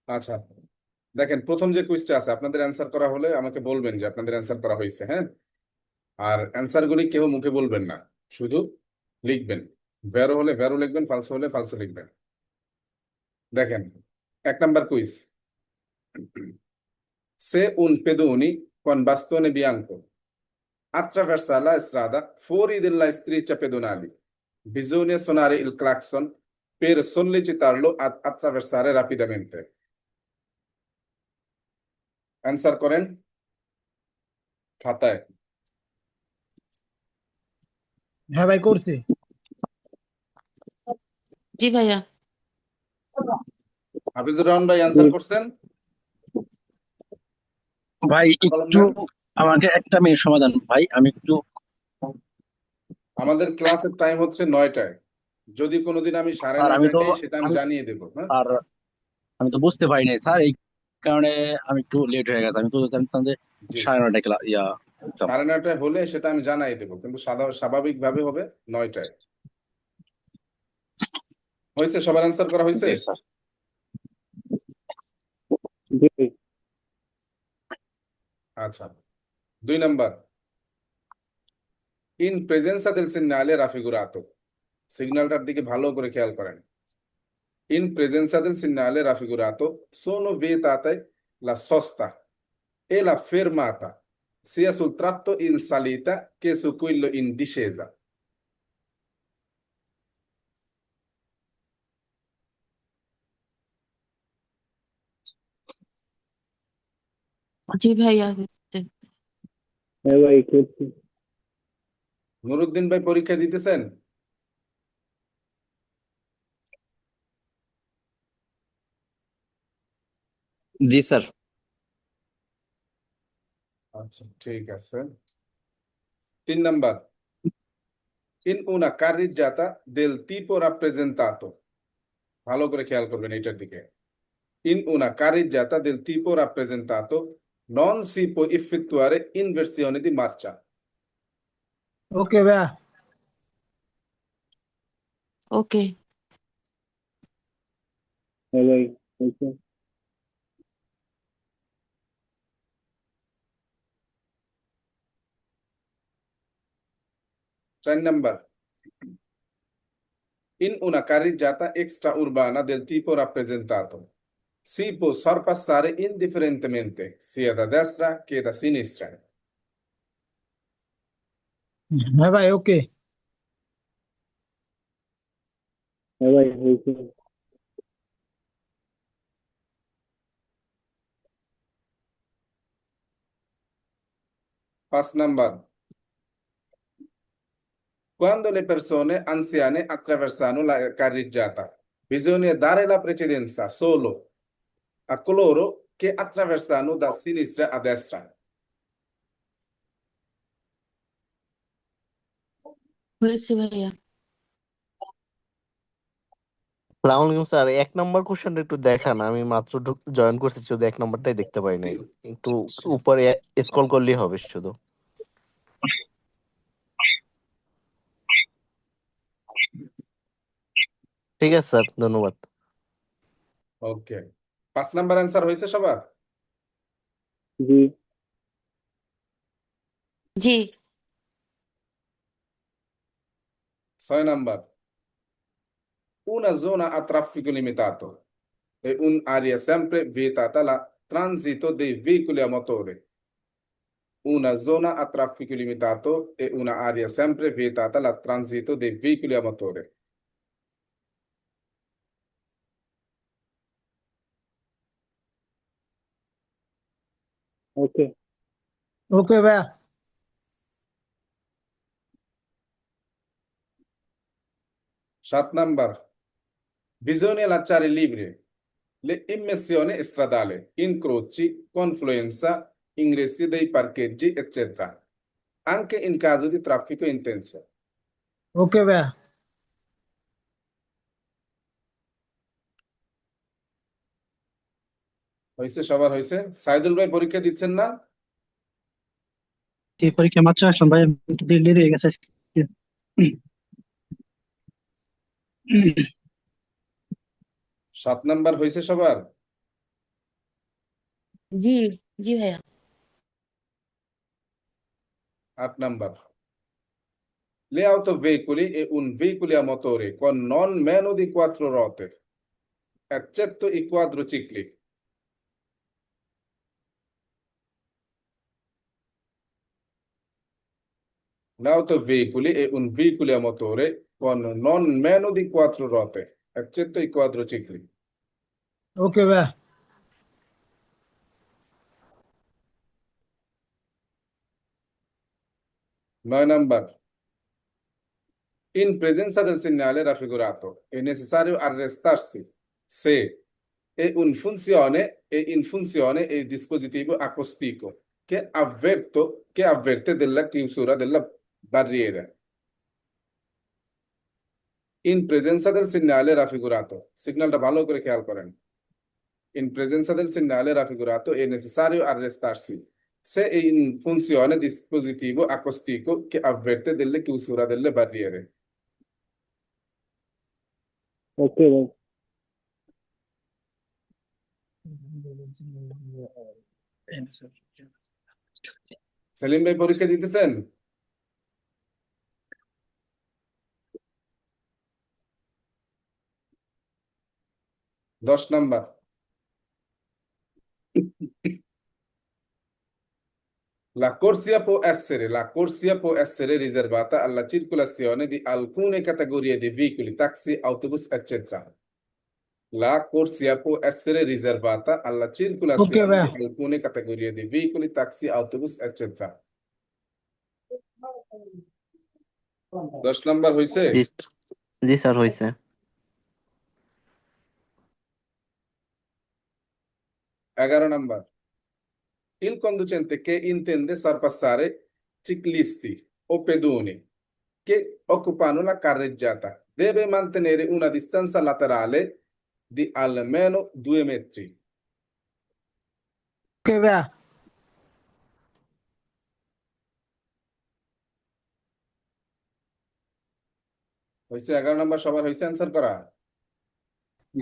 আচ্ছা, দেখেন প্রথম যে কুইজটা আছে আপনাদের অ্যান্সার করা হলে আমাকে বলবেন যে আপনাদের অ্যান্সার করা হয়েছে, হ্যাঁ? আর অ্যান্সার গুলি কেউ মুখে বলবেন না, শুধু লিখবেন। ভ্যারো হলে ভ্যারো লিখবেন, ফালসো হলে ফালসো লিখবেন। দেখেন, 1 number quiz. Se un pedoni con bastone bianco attraversa la strada fuori della striscia pedonali. Bisogna suonare il clacson per sollecitarlo ad attraversare rapidamente. Answer করেন খাতায়। হ্যাঁ ভাই, করছি। জি ভাইয়া। হাফিজুর রহমান ভাই জি অ্যান্সার করছেন? ভাই, কলম একটু নেন। আমাকে একটা মিনিট সমাধান ভাই, আমি একটু। আমাদের ক্লাসের টাইম হচ্ছে 9টায়। যদি কোনোদিন আমি সাড়ে স্যার আমি নয়টায় তো নেই সেটা আমি আমি জানিয়ে দেবো, হ্যাঁ? আর আমি তো বুঝতে পারি নাই স্যার, এই কারণে আমি একটু লেট হয়ে গেছে। আমি তো জানতাম যে জি, 9:30 ক্লাস exam। সাড়ে 9টায় হলে সেটা আমি জানাই দেবো, কিন্তু স্বাভাবিকভাবে হবে 9টায়। হয়েছে? সবার অ্যান্সার করা হয়েছে? জি স্যার। জি। আচ্ছা, 2 নাম্বার। ইন প্রেজেন্সা del segnale raffigurato, সিগন্যালটার দিকে ভালো করে খেয়াল করেন। ইন প্রেজেন্সা del segnale raffigurato sono vietate la sosta e la fermata sia sul tratto in salita che su quello in discesa. জি ভাইয়া। হ্যাঁ ভাই, করছি। নুরুদ্দিন ভাই পরীক্ষা দিতেছেন? জি স্যার। আচ্ছা, ঠিক আছে। 3 number. In una carreggiata del tipo rappresentato, ভালো করে খেয়াল করবেন এইটার দিকে। In una carreggiata del tipo rappresentato non si può effettuare inversione di marcia. ওকে ভাইয়া। ওকে। হ্যাঁ ভাই, হয়েছে। 4 number. In una carreggiata extraurbana del tipo rappresentato si può sorpassare indifferentemente sia da destra che da sinistra. হ্যাঁ ভাই, ওকে। হ্যাঁ ভাই, হয়েছে। 5 number. Quando le persone anziane attraversano la carreggiata, bisogna dare la precedenza solo a coloro che attraversano da sinistra a destra. হয়েছে ভাইয়া। সালাম আলাইকুম sir, 1 নম্বর কোশ্চেনটা একটু দেখান। আমি মাত্র জয়েন করছি, শুধু 1 নম্বরটাই দেখতে পাই নাই। একটু উপরে স্ক্রল করলেই হবে শুধু। ঠিক আছে স্যার, ধন্যবাদ। ওকে, 5 নাম্বার অ্যান্সার হয়েছে সবার? জি। জি। 6 number. Una zona a traffico limitato è un'area sempre vietata al transito dei veicoli a motore. Una zona a traffico limitato è un'area sempre vietata al transito dei veicoli a motore. ওকে। ওকে ভাইয়া। 7 number. Bisogna lasciare libere le immissioni stradali, incroci, confluenza, ingressi dei parcheggi, eccetera, anche in caso di traffico intenso. ওকে ভাইয়া। হয়েছে? সবার হয়েছে? সাইদুল ভাই পরীক্ষা দিচ্ছেন না? এই পরীক্ষা মাত্র আসলাম ভাই, একটু দেরি হয়ে গেছে আজকে। 7 নাম্বার হয়েছে সবার? जी जी भैया 8 number. Le autoveicoli e un veicolo a motore con non meno di 4 ruote, eccetto i quadricicli. L'autoveicoli è un veicolo a motore con non meno di 4 ruote, eccetto i quadricicli. Okay भैया 9 number. In presenza del segnale raffigurato è necessario arrestarsi se è in funzione il dispositivo acustico che avverte della chiusura della barriera. In presenza del segnale raffigurato, সিগন্যালটা ভালো করে খেয়াল করেন। In presenza del segnale raffigurato è necessario arrestarsi se è in funzione dispositivo acustico che avverte della chiusura delle barriere. ওকে ভাই সেলিম ভাই পরীক্ষা দিতেছেন? দশ number. La corsia può essere riservata alla circolazione di alcune categorie di veicoli, taxi, autobus, eccetera. La corsia può essere riservata alla okay circolazione भैया di alcune categorie di veicoli, taxi, autobus, eccetera. 10 number হয়েছে? জি জি sir হয়েছে 11 number. Il conducente che intende sorpassare ciclisti o pedoni che occupano la carreggiata deve mantenere una distanza laterale di almeno 2 metri. Okay भैया হয়েছে? 11 number সবার হয়েছে answer করা?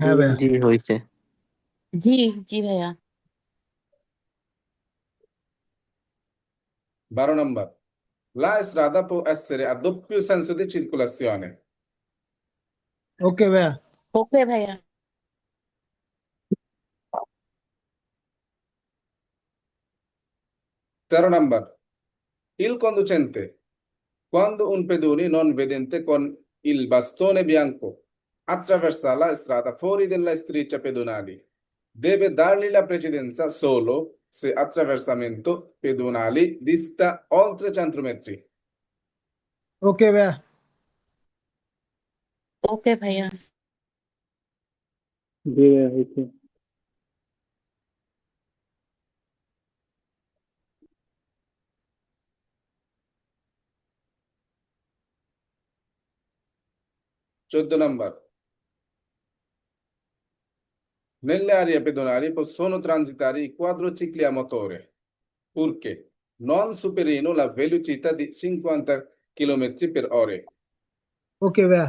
हाँ भैया জি হয়েছে जी जी भैया 12 number. La strada può essere a doppio senso di circolazione. Okay भैया ओके भैया 13 number. Il conducente, quando un pedone non vedente con il bastone bianco attraversa la strada fuori della striscia pedonali, deve dargli la precedenza solo se attraversamento pedonali dista oltre 100 metri. Okay भैया okay भैया জি ভাই হয়েছে 14 number. Nelle aree pedonali possono transitare i quadricicli a motore, purché non superino la velocità di 50 km per ora. Okay भैया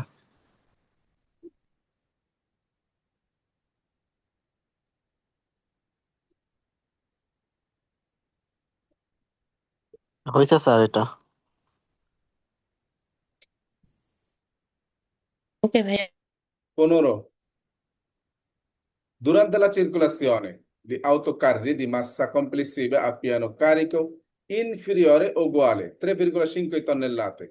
হয়েছে sir এটা okay भैया 15. Durante la circolazione di autocarri di massa complessiva a piano carico inferiore o uguale 3,5 tonnellate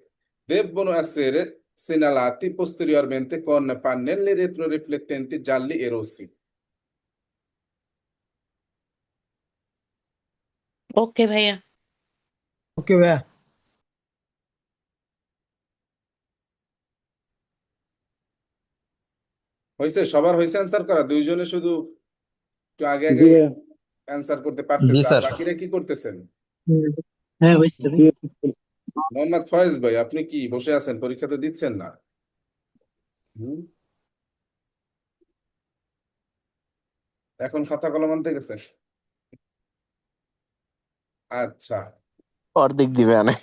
debbono essere segnalati posteriormente con pannelli retroriflettenti gialli e rossi. Okay भैया okay भैया হয়েছে? সবার হয়েছে answer করা? দুইজনে শুধু একটু আগে জি আগে ভাইয়া অ্যান্সার করতে জি পারতেছে, আর স্যার বাকিরা কি করতেছেন? হ্যাঁ হয়েছে জি মোহাম্মদ ফয়েজ ভাই, আপনি কি বসে আছেন? পরীক্ষা তো দিচ্ছেন না? হুম? এখন খাতা কলম আনতে গেছেন? আচ্ছা, অর্ধেক দিবে আনে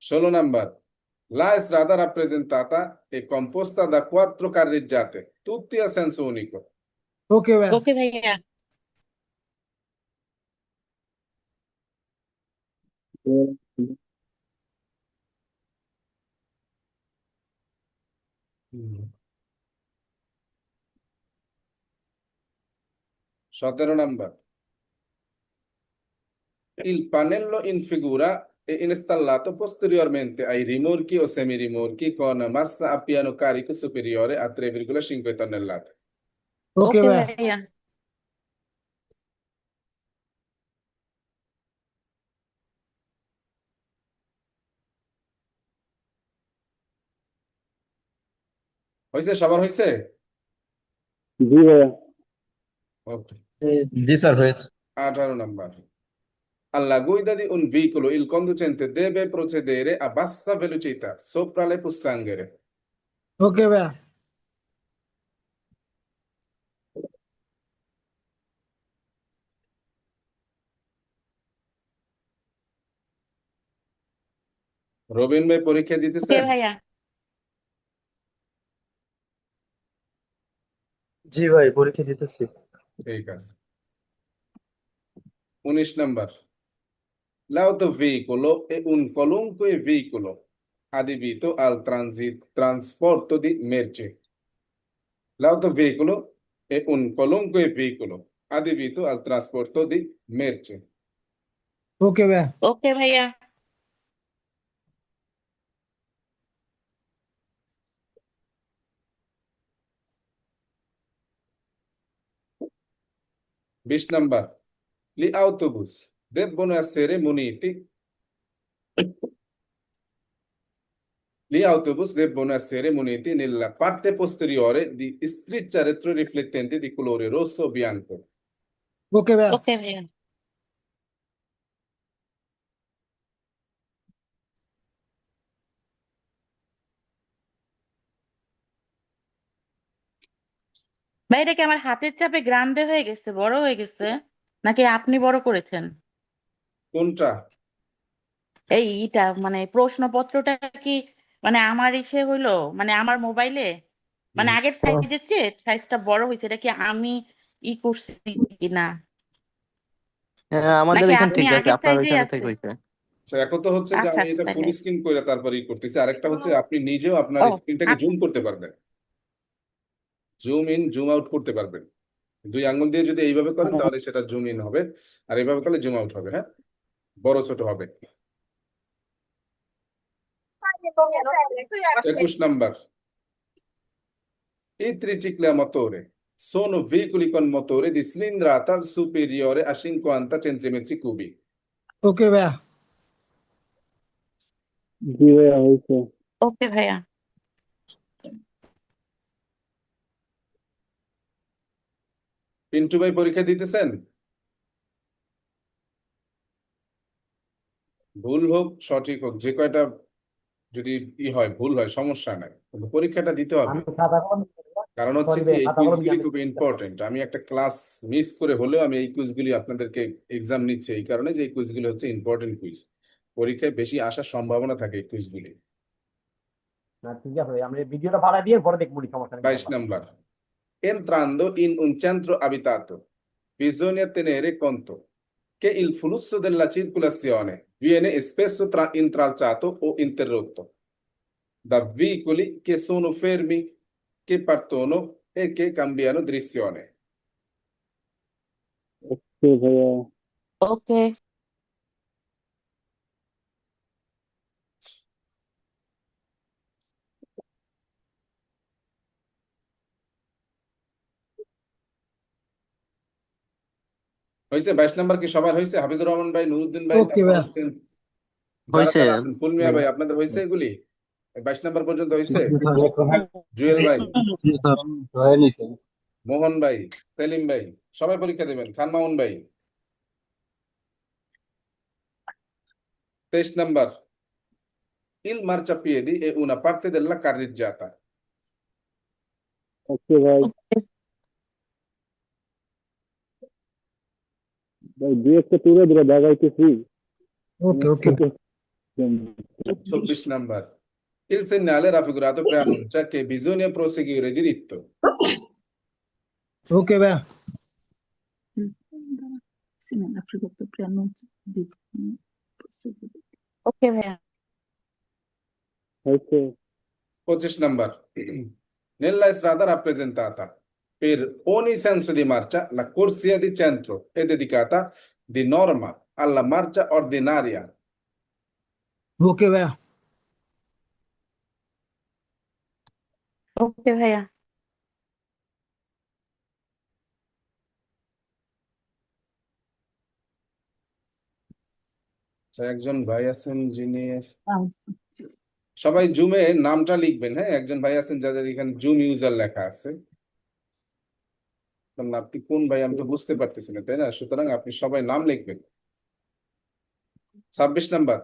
16 number. La strada rappresentata è composta da 4 carreggiate, tutti a senso unico. Okay भैया ओके भैया হুম। 17 number Il pannello in figura è installato posteriormente ai rimorchi o semirimorchi con massa a piano carico superiore a 3,5 tonnellate. ওকে ওকে ভাইয়া ভাইয়া হয়েছে, সবার হয়েছে? জি ভাইয়া। ওকে। জি sir হয়েছে 18 number Alla guida di un veicolo il conducente deve procedere a bassa velocità sopra le pozzanghere. ওকে ভাইয়া রবিন ভাই পরীক্ষা ওকে দিতেছেন? ভাইয়া জি ভাই পরীক্ষা দিতেছি ঠিক আছে। 19 number L'autoveicolo è un qualunque veicolo adibito al trasporto di merci. L'autoveicolo è un qualunque veicolo adibito al trasporto di merci. ওকে ভাইয়া ওকে ভাইয়া Bis number. Gli autobus debbono essere muniti. Gli autobus debbono essere muniti nella parte posteriore di striscia retroriflettente di colore rosso o bianco. ওকে ভাইয়া ওকে ভাইয়া ভাই এটা কি আমার হাতের চাপে গ্রান্দে হয়ে গেছে, বড় হয়ে গেছে, নাকি আপনি বড় করেছেন? কোনটা? এইটা মানে প্রশ্নপত্রটা কি মানে আমার ইসে হইলো, মানে আমার মোবাইলে মানে আগের সাইজের চেয়ে সাইজটা বড় হয়েছে, এটা কি আমি করছি কিনা, হ্যাঁ আমাদের নাকি এখানে আপনি ঠিক আছে, আগের আপনার সাইজেই ওইখানে আছে? ঠিক হয়েছে। আচ্ছা, এখন তো হচ্ছে যে আচ্ছা আমি আচ্ছা এটা ফুল তাইলে স্ক্রিন করে তারপরেই করতেছি। আরেকটা হচ্ছে আপনি নিজেও আপনার ও স্ক্রিনটাকে আচ্ছা জুম করতে পারবেন, জুম ইন জুম আউট করতে পারবেন। দুই আঙ্গুল দিয়ে যদি এইভাবে করেন তাহলে সেটা জুম ইন হবে, আর এইভাবে করলে জুম আউট হবে। হ্যাঁ, বড় ছোট হবে। 21 number I tricicli a motore sono veicoli con motore di cilindrata superiore a 50 centimetri cubi. ওকে ভাইয়া জি ভাইয়া হয়েছে। ওকে ভাইয়া পিন্টু ভাই পরীক্ষা দিতেছেন? ভুল হোক সঠিক হোক, যে কয়টা যদি হয় ভুল হয় সমস্যা নাই, কিন্তু পরীক্ষাটা দিতে হবে। কারণ হচ্ছে কি এই কুইজগুলি খুব ইম্পর্টেন্ট। আমি একটা ক্লাস মিস করে হলেও আমি এই কুইজগুলি আপনাদেরকে এক্সাম নিচ্ছি এই কারণে যে এই কুইজগুলি হচ্ছে ইম্পর্টেন্ট কুইজ, পরীক্ষায় বেশি আসার সম্ভাবনা থাকে এই কুইজগুলি। ঠিক আছে আমরা ভিডিওটা ভাড়া দিয়ে পরে দেখবো সমস্যা নেই 22 number Entrando in un centro abitato bisogna tenere conto che il flusso della circolazione viene spesso intralciato o interrotto da veicoli che sono fermi, che partono e che cambiano direzione. ওকে ভাইয়া। ওকে হয়েছে? 22 নাম্বার কি সবার হয়েছে? হাফিজুর রহমান ভাই, নুরুদ্দিন ভাই, ওকে তারপর ভাইয়া হচ্ছেন যারা হয়েছে যারা আছেন, ফুলমিয়া ভাই আপনাদের হয়েছে এগুলি? 22 নাম্বার পর্যন্ত হয়েছে? জুয়েল ভাই, মোহন ভাই, সেলিম ভাই সবাই পরীক্ষা দেবেন, খান মামুন ভাই। 23 number Il marciapiedi è una parte della carreggiata. ওকে ভাই। ভাই দুই একটা তুলে দিলে দেখাইতেছি। ওকে ওকে 24 number Il segnale raffigurato preannuncia che bisogna proseguire diritto. ওকে ভাইয়া Sì, nella frigorifero preannuncia di ওকে ভাইয়া। হয়েছে 25 number. Nella strada rappresentata per ogni senso di marcia, la corsia di centro è dedicata di norma alla marcia ordinaria. Okay भैया ওকে ভাইয়া। একজন ভাই আছেন যিনি সবাই জুমে নামটা লিখবেন, হ্যাঁ? একজন ভাই আছেন যাদের এখানে জুম ইউজার লেখা আছে। কারণ আপনি কোন ভাই আমি তো বুঝতে পারতেছি না, তাই না? সুতরাং আপনি সবাই নাম লিখবেন। 26 number.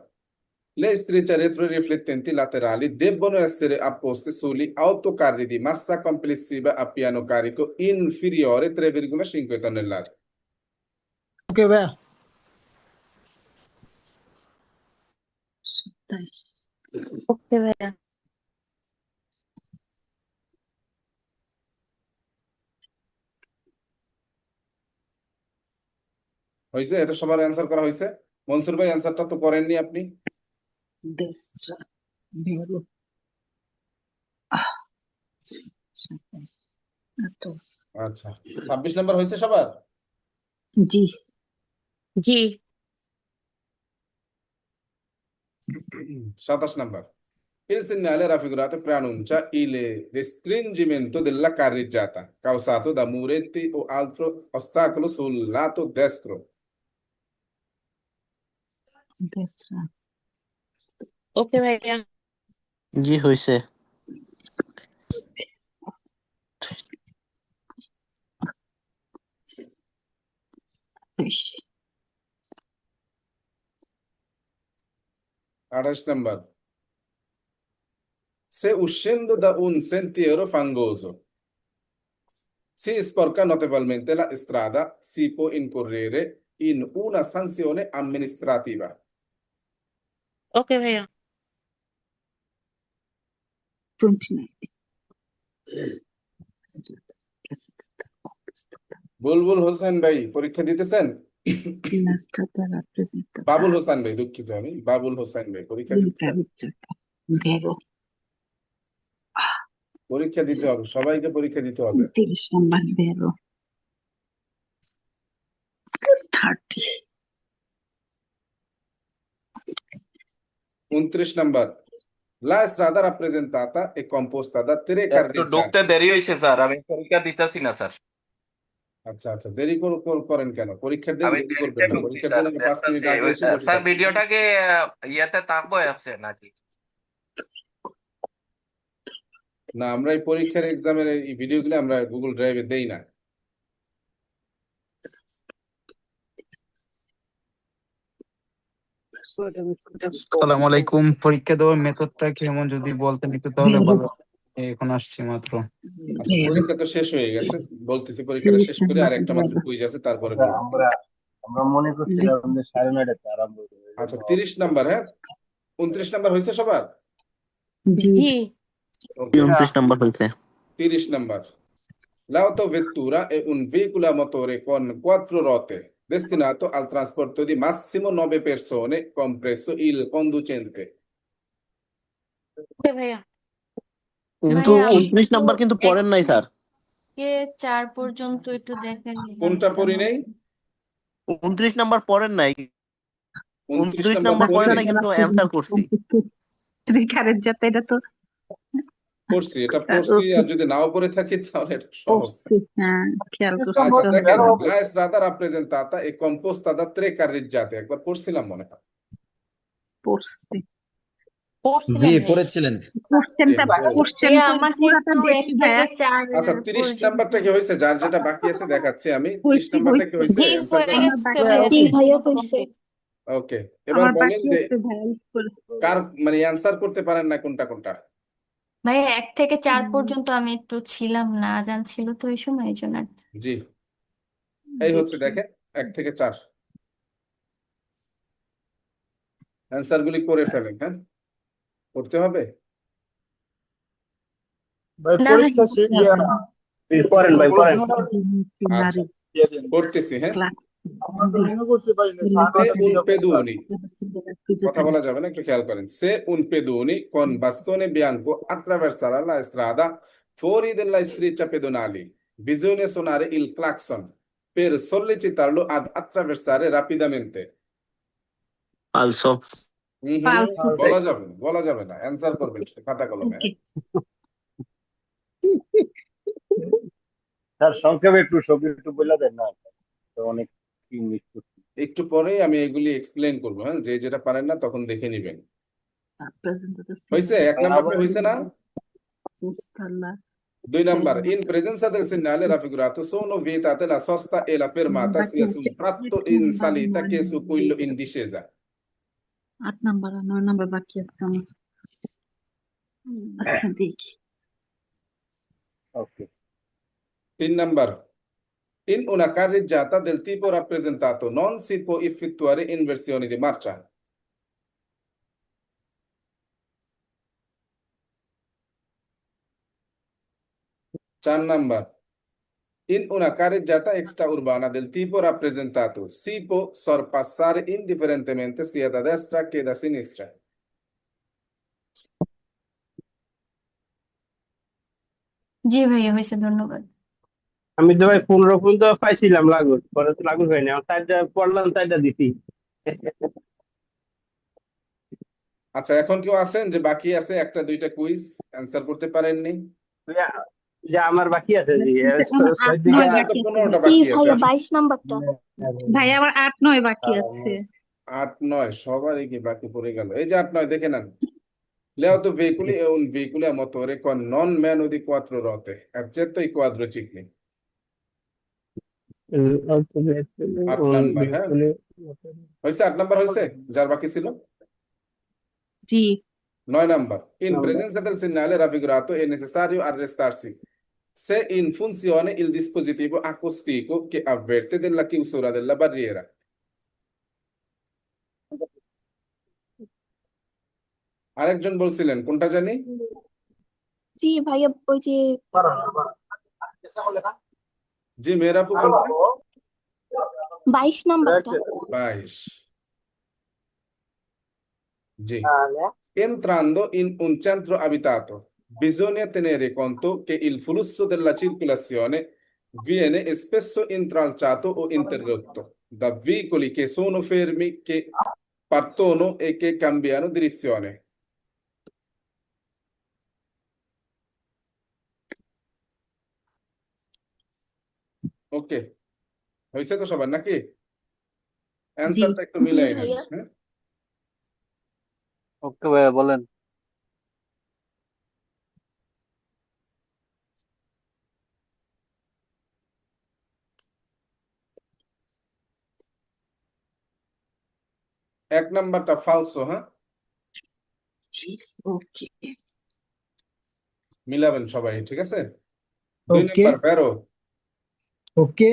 Le strisce retroriflettenti laterali debbono essere apposte sugli autocarri di massa complessiva a piano carico inferiore 3,5 tonnellate. Okay भैया ওকে ভাইয়া। হয়েছে? এটা সবার অ্যান্সার করা হয়েছে? মনসুর ভাই অ্যান্সারটা তো করেননি আপনি? আচ্ছা, 26 নাম্বার হয়েছে সবার? জি। 27 number. Il segnale raffigurato preannuncia il restringimento della carreggiata causato da muretti o altro ostacolo sul lato destro. ওকে ভাইয়া। জি হয়েছে 28 number. Se uscendo da un sentiero fangoso si sporca notevolmente la strada, si può incorrere in una sanzione amministrativa. ওকে ভাইয়া। বুলবুল হোসেন ভাই পরীক্ষা দিতেছেন? বাবুল হোসেন ভাই, দুঃখিত আমি। বাবুল হোসেন ভাই পরীক্ষা দিতেছেন? পরীক্ষা দিতে হবে, সবাইকে পরীক্ষা দিতে হবে। 29 number. La strada rappresentata è composta da tre একটু carreggiate. ঢুকতে দেরি হয়েছে স্যার, আমি পরীক্ষা দিতেছি না স্যার। আচ্ছা আচ্ছা, দেরি করেন কেন? পরীক্ষার দিন আমি দেরি দেরিতে করবেন না। ঢুকছি পরীক্ষার স্যার, দিন আগে 5 মিনিট দেখতেছি। আগে এসে বসে স্যার থাকবেন। ভিডিওটাকে ইয়েতে থাকবো অ্যাপসে নাকি? না, আমরা এই পরীক্ষার এক্সামের এই ভিডিওগুলো আমরা গুগল ড্রাইভে দেই না। আসসালামু আলাইকুম। পরীক্ষা দেওয়ার মেথডটা কেমন যদি বলতেন একটু তাহলে ভালো হতো। এখন আসছি মাত্র। আচ্ছা, পরীক্ষা তো শেষ হয়ে গেছে, বলতেছি পরীক্ষাটা শেষ করে আর একটা মাত্র কুইজ আছে, তারপরে বলবো। আমরা মনে করছিলাম যে 9:30 আরম্ভ হবে। আচ্ছা, 30 নাম্বার, হ্যাঁ? 29 নাম্বার হয়েছে সবার? জি। ওকে, 29 নাম্বার হয়েছে 30 number. L'autovettura è un veicolo a motore con 4 ruote destinato al trasporto di massimo 9 persone, compreso il conducente. ওকে ভাইয়া। কিন্তু ভাইয়া 29 নাম্বার কিন্তু পড়েন নাই স্যার 4 পর্যন্ত একটু দেখেন কোনটা পড়ি নেই? 29 নাম্বার পড়েন নাই 29 29 নাম্বার নাম্বার পড়ি পড়েন নাই? নাই কিন্তু অ্যান্সার করছি পড়ছি, এটা পড়ছি, আর যদি নাও পড়ে থাকি তাহলে এটা সহজ। আচ্ছা, দেখেন, la strada rappresentata è composta da 3 carreggiate. একবার পড়ছিলাম মনে হয়। জি পড়ছিলেন ভাই। পড়েছিলেন ভাইয়া আমাকে একটু 1 থেকে 4 আচ্ছা, 30 নাম্বারটা কি হয়েছে? যার যেটা বাকি আছে দেখাচ্ছি আমি। 30 নাম্বারটা কি হয়েছে? জি অ্যান্সার হয়ে করা? গেছে ভাইয়া। জি ভাইয়া হয়েছে। ওকে, এবার বলেন যে কার মানে অ্যান্সার করতে পারেন না কোনটা কোনটা? ভাইয়া 1 থেকে 4 পর্যন্ত আমি একটু ছিলাম না, আজান ছিল তো এই সময়, এই জন্য আর কি। জি, এই হচ্ছে দেখেন 1 থেকে 4 অ্যান্সার গুলি করে ফেলেন। হ্যাঁ, করতে হবে। ভাই না পরীক্ষা শেষ ভাইয়া করেন ভাই, করেন। আচ্ছা, করতেছি। হ্যাঁ, Se un pedoni, কথা বলা যাবে না, একটু খেয়াল করেন। Se un pedoni con bastone bianco attraverserà la strada fuori della striscia pedonali. Bisogna suonare il clacson per sollecitarlo ad attraversare rapidamente. ফালসো। বলা যাবে না, অ্যান্সার করবেন খাতা কলমে। স্যার সংক্ষেপে একটু সব একটু বলে দেন না, তো অনেক ইংলিশ করছি। একটু পরেই আমি এগুলি এক্সপ্লেন করবো, হ্যাঁ, যে যেটা পারেন না তখন দেখে নিবেন। হয়েছে? এক নাম্বারটা হয়েছে না? 2 number. In presenza del segnale raffigurato sono vietate la sosta e la fermata sia sul tratto in salita che su quello in discesa. 8 number আর 9 নাম্বার বাকি আছে আমার। আচ্ছা দেখি। ওকে। 3 number. In una carreggiata del tipo rappresentato non si può effettuare inversioni di marcia. 4 number. In una carreggiata extraurbana del tipo rappresentato si può sorpassare indifferentemente sia da destra che da sinistra. জি ভাইয়া হয়েছে, ধন্যবাদ। আমি তো ভাই 15 পর্যন্ত পাইছিলাম লাগুর, পরে তো লাগুর হয়নি, আমার চারটা পড়লাম, চারটা দিছি। আচ্ছা, এখন কেউ আছেন যে বাকি আছে একটা দুইটা কুইজ অ্যান্সার করতে পারেননি? যে আমার বাকি আছে জি, আমার 8 9 আমার তো বাকি আছে। 15টা জি বাকি আছে। ভাইয়া 22 নাম্বারটা। ভাই আমার 8 9 বাকি আছে। 8 9 সবারই কি বাকি পড়ে গেল? এই যে 8 9 দেখে নেন। Le auto veicoli e un veicolo a motore con non meno di 4 ruote, eccetto i quadricicli. 8 number, হ্যাঁ হয়েছে? 8 নাম্বার হয়েছে, যার বাকি ছিল? জি 9 number. In presenza del segnale raffigurato è necessario arrestarsi se in funzione il dispositivo acustico che avverte della chiusura della barriera. আরেকজন বলছিলেন কোনটা জানি? জি ভাইয়া ওই যে জি মেরাপু, কোনটা? 22 নাম্বারটা। 22. Sì. Entrando in un centro abitato, bisogna tenere conto che il flusso della circolazione viene spesso intralciato o interrotto da veicoli che sono fermi, che partono e che cambiano direzione. ওকে, হয়েছে তো সবার নাকি? অ্যান্সারটা একটু মিলাই নেন, ভাইয়া। হ্যাঁ? ওকে ভাইয়া বলেন। এক নাম্বারটা ফালসো, হ্যাঁ? জি ওকে। মিলাবেন সবাই, ঠিক আছে? 2 ওকে নাম্বার ভেরো, ওকে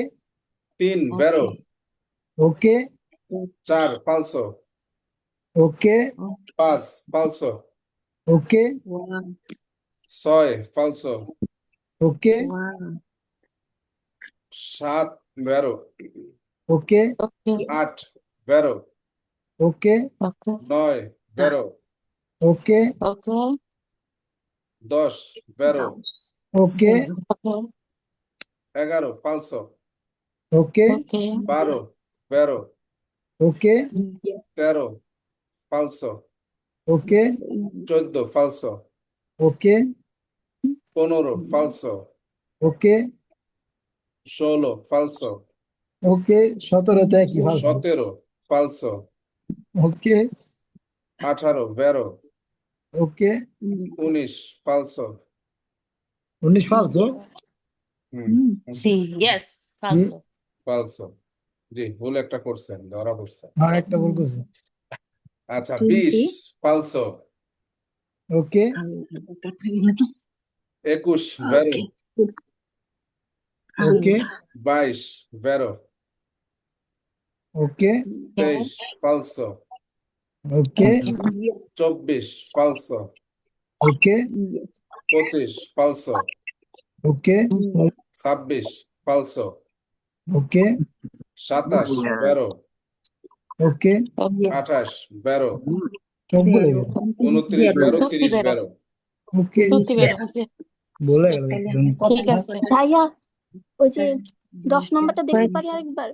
3 ভেরো, ওকে 4 falso, ওকে 5 falso, ওকে 6 falso, ওকে 7 vero, ওকে 8 vero, ওকে 9 vero, ওকে 10 vero, ওকে 11 falso, ওকে 12 vero, ওকে 13 falso, ওকে 14 falso, ওকে 15 falso, ওকে 16 falso, ওকে 17তে কি ভালো 17 falso, ওকে 18 vero, ওকে 19 falso. 19 ফালসো জি ইয়েস ফালসো। falso. জি, ভুল একটা করছেন, ধরা পড়ছে। হ্যাঁ একটা ভুল করছি। আচ্ছা, 20 falso, ওকে 21 vero, ওকে 22 vero, ওকে 23 falso, ওকে 24 falso, ওকে 25 falso, ওকে 26 falso, ওকে 27 12 ओके 28 12 সবগুলো 29 12 তুতি 30 বেরো 12 ওকে তুতি বেরো ওকে বলে গেল একজন ঠিক আছে ভাইয়া ওই যে 10 নম্বরটা দেখতে পারি আরেকবার?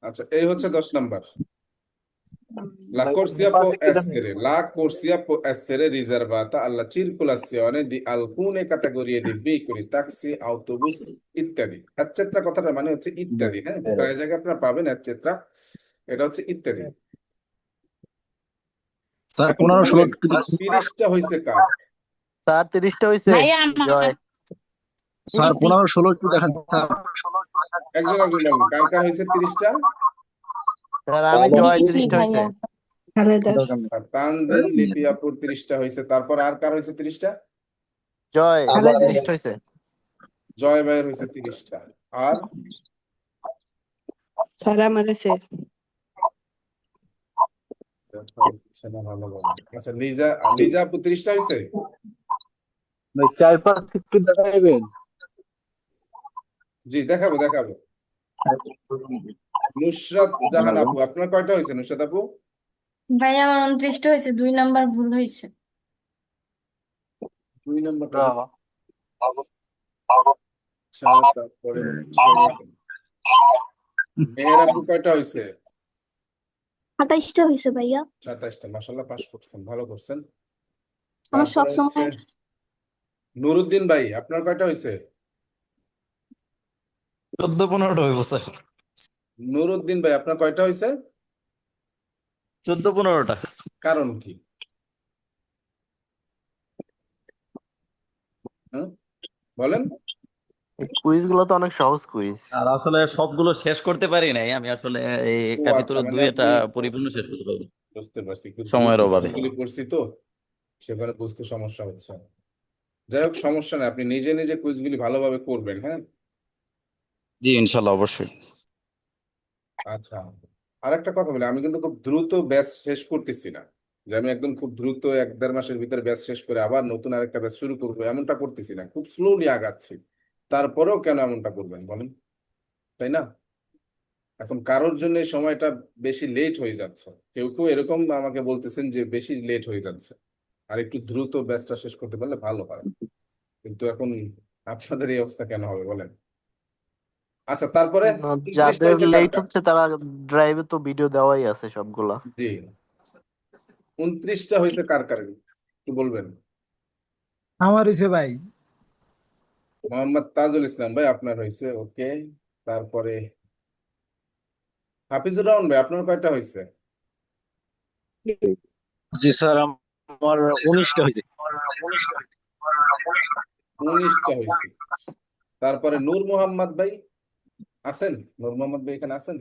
আচ্ছা এই হচ্ছে 10 number La corsia può essere riservata alla circolazione di alcune categorie di veicoli, taxi, autobus, ইত্যাদি। এটসেট্রা কথাটা মানে হচ্ছে ইত্যাদি, হ্যাঁ প্রায় জায়গায় আপনারা পাবেন এটসেট্রা, এটা হচ্ছে ইত্যাদি। স্যার এখন 15 16 30টা হয়েছে কার? স্যার 30টা হয়েছে ভাইয়া আমার জয়। স্যার 15 16 একটু দেখান স্যার। একজন একজন বলুন কার কার হয়েছে 30টা? স্যার আমি জয় লিপি 30টা হয়েছে। ভাইয়া আর তানজিন লিপি আপুর 30টা হয়েছে, তারপর আর কার হয়েছে 30টা? জয় আবার 30টা হয়েছে। জয় ভাইয়ের হয়েছে 30টা। আর হচ্ছে না ভালো ভালো। আচ্ছা লিজা আপু 30টা হয়েছে? ভাই 4-5 একটু দেখাইবেন। জি দেখাবো। নুসরাত জাহান আপু আপনার কয়টা হয়েছে নুসরাত আপু? ভাইয়া আমার 29টা হয়েছে, 2 নাম্বার ভুল হয়েছে। 2 নম্বরটা আচ্ছা, তারপরে হচ্ছে মেহের আপু কয়টা হয়েছে? 28টা হয়েছে ভাইয়া। 27টা। মাশাআল্লাহ পাস করছেন, ভালো করছেন। আমার তারপরে সবসময় হচ্ছে নুরুদ্দিন ভাই আপনার কয়টা হয়েছে? 14 15টা হইব স্যার। নুরুদ্দিন ভাই আপনার কয়টা হয়েছে? 14 15টা। কারণ কি? হ্যাঁ বলেন। কুইজ গুলো তো অনেক সহজ কুইজ। আর আসলে সবগুলো শেষ করতে পারি নাই আমি, আসলে এই ও আচ্ছা ক্যাপিটাল মানে 2 এটা আপনি পরিপূর্ণ শেষ করতে পারি বুঝতে পারছি, একটু সময়ের দ্রুত অভাবে। কুইজগুলি করছি তো সেখানে বুঝতে সমস্যা হচ্ছে। যাই হোক সমস্যা নেই, আপনি নিজে নিজে কুইজগুলি ভালোভাবে করবেন, হ্যাঁ। জি ইনশাল্লাহ অবশ্যই। আচ্ছা আরেকটা কথা বলি, আমি কিন্তু খুব দ্রুত ব্যাচ শেষ করতেছি না, যে আমি একদম খুব দ্রুত 1-1.5 মাসের ভিতরে ব্যাচ শেষ করে আবার নতুন আরেকটা ব্যাচ শুরু করবো এমনটা করতেছি না, খুব স্লোলি আগাচ্ছি। তারপরেও কেন এমনটা করবেন বলেন, তাই না? এখন কারোর জন্য এই সময়টা বেশি লেট হয়ে যাচ্ছে, কেউ কেউ এরকম আমাকে বলতেছেন যে বেশি লেট হয়ে যাচ্ছে, আর একটু দ্রুত ব্যাচটা শেষ করতে পারলে ভালো হয়। কিন্তু এখন আপনাদের এই অবস্থা কেন হবে বলেন? আচ্ছা তারপরে 29টা যাদের হয়েছে কার লেট কার? হচ্ছে তারা ড্রাইভে তো ভিডিও দেওয়াই আছে সবগুলা। জি 29টা হয়েছে কার কার কি বলবেন? আমার হয়েছে ভাই। মোহাম্মদ তাজুল ইসলাম ভাই আপনার হয়েছে, ওকে। তারপরে হাফিজুর রহমান ভাই আপনার কয়টা হয়েছে? জি স্যার আমার 19টা হয়েছে। 19টা হয়েছে। তারপরে নূর মোহাম্মদ ভাই আছেন? নূর মোহাম্মদ ভাই এখানে আছেন?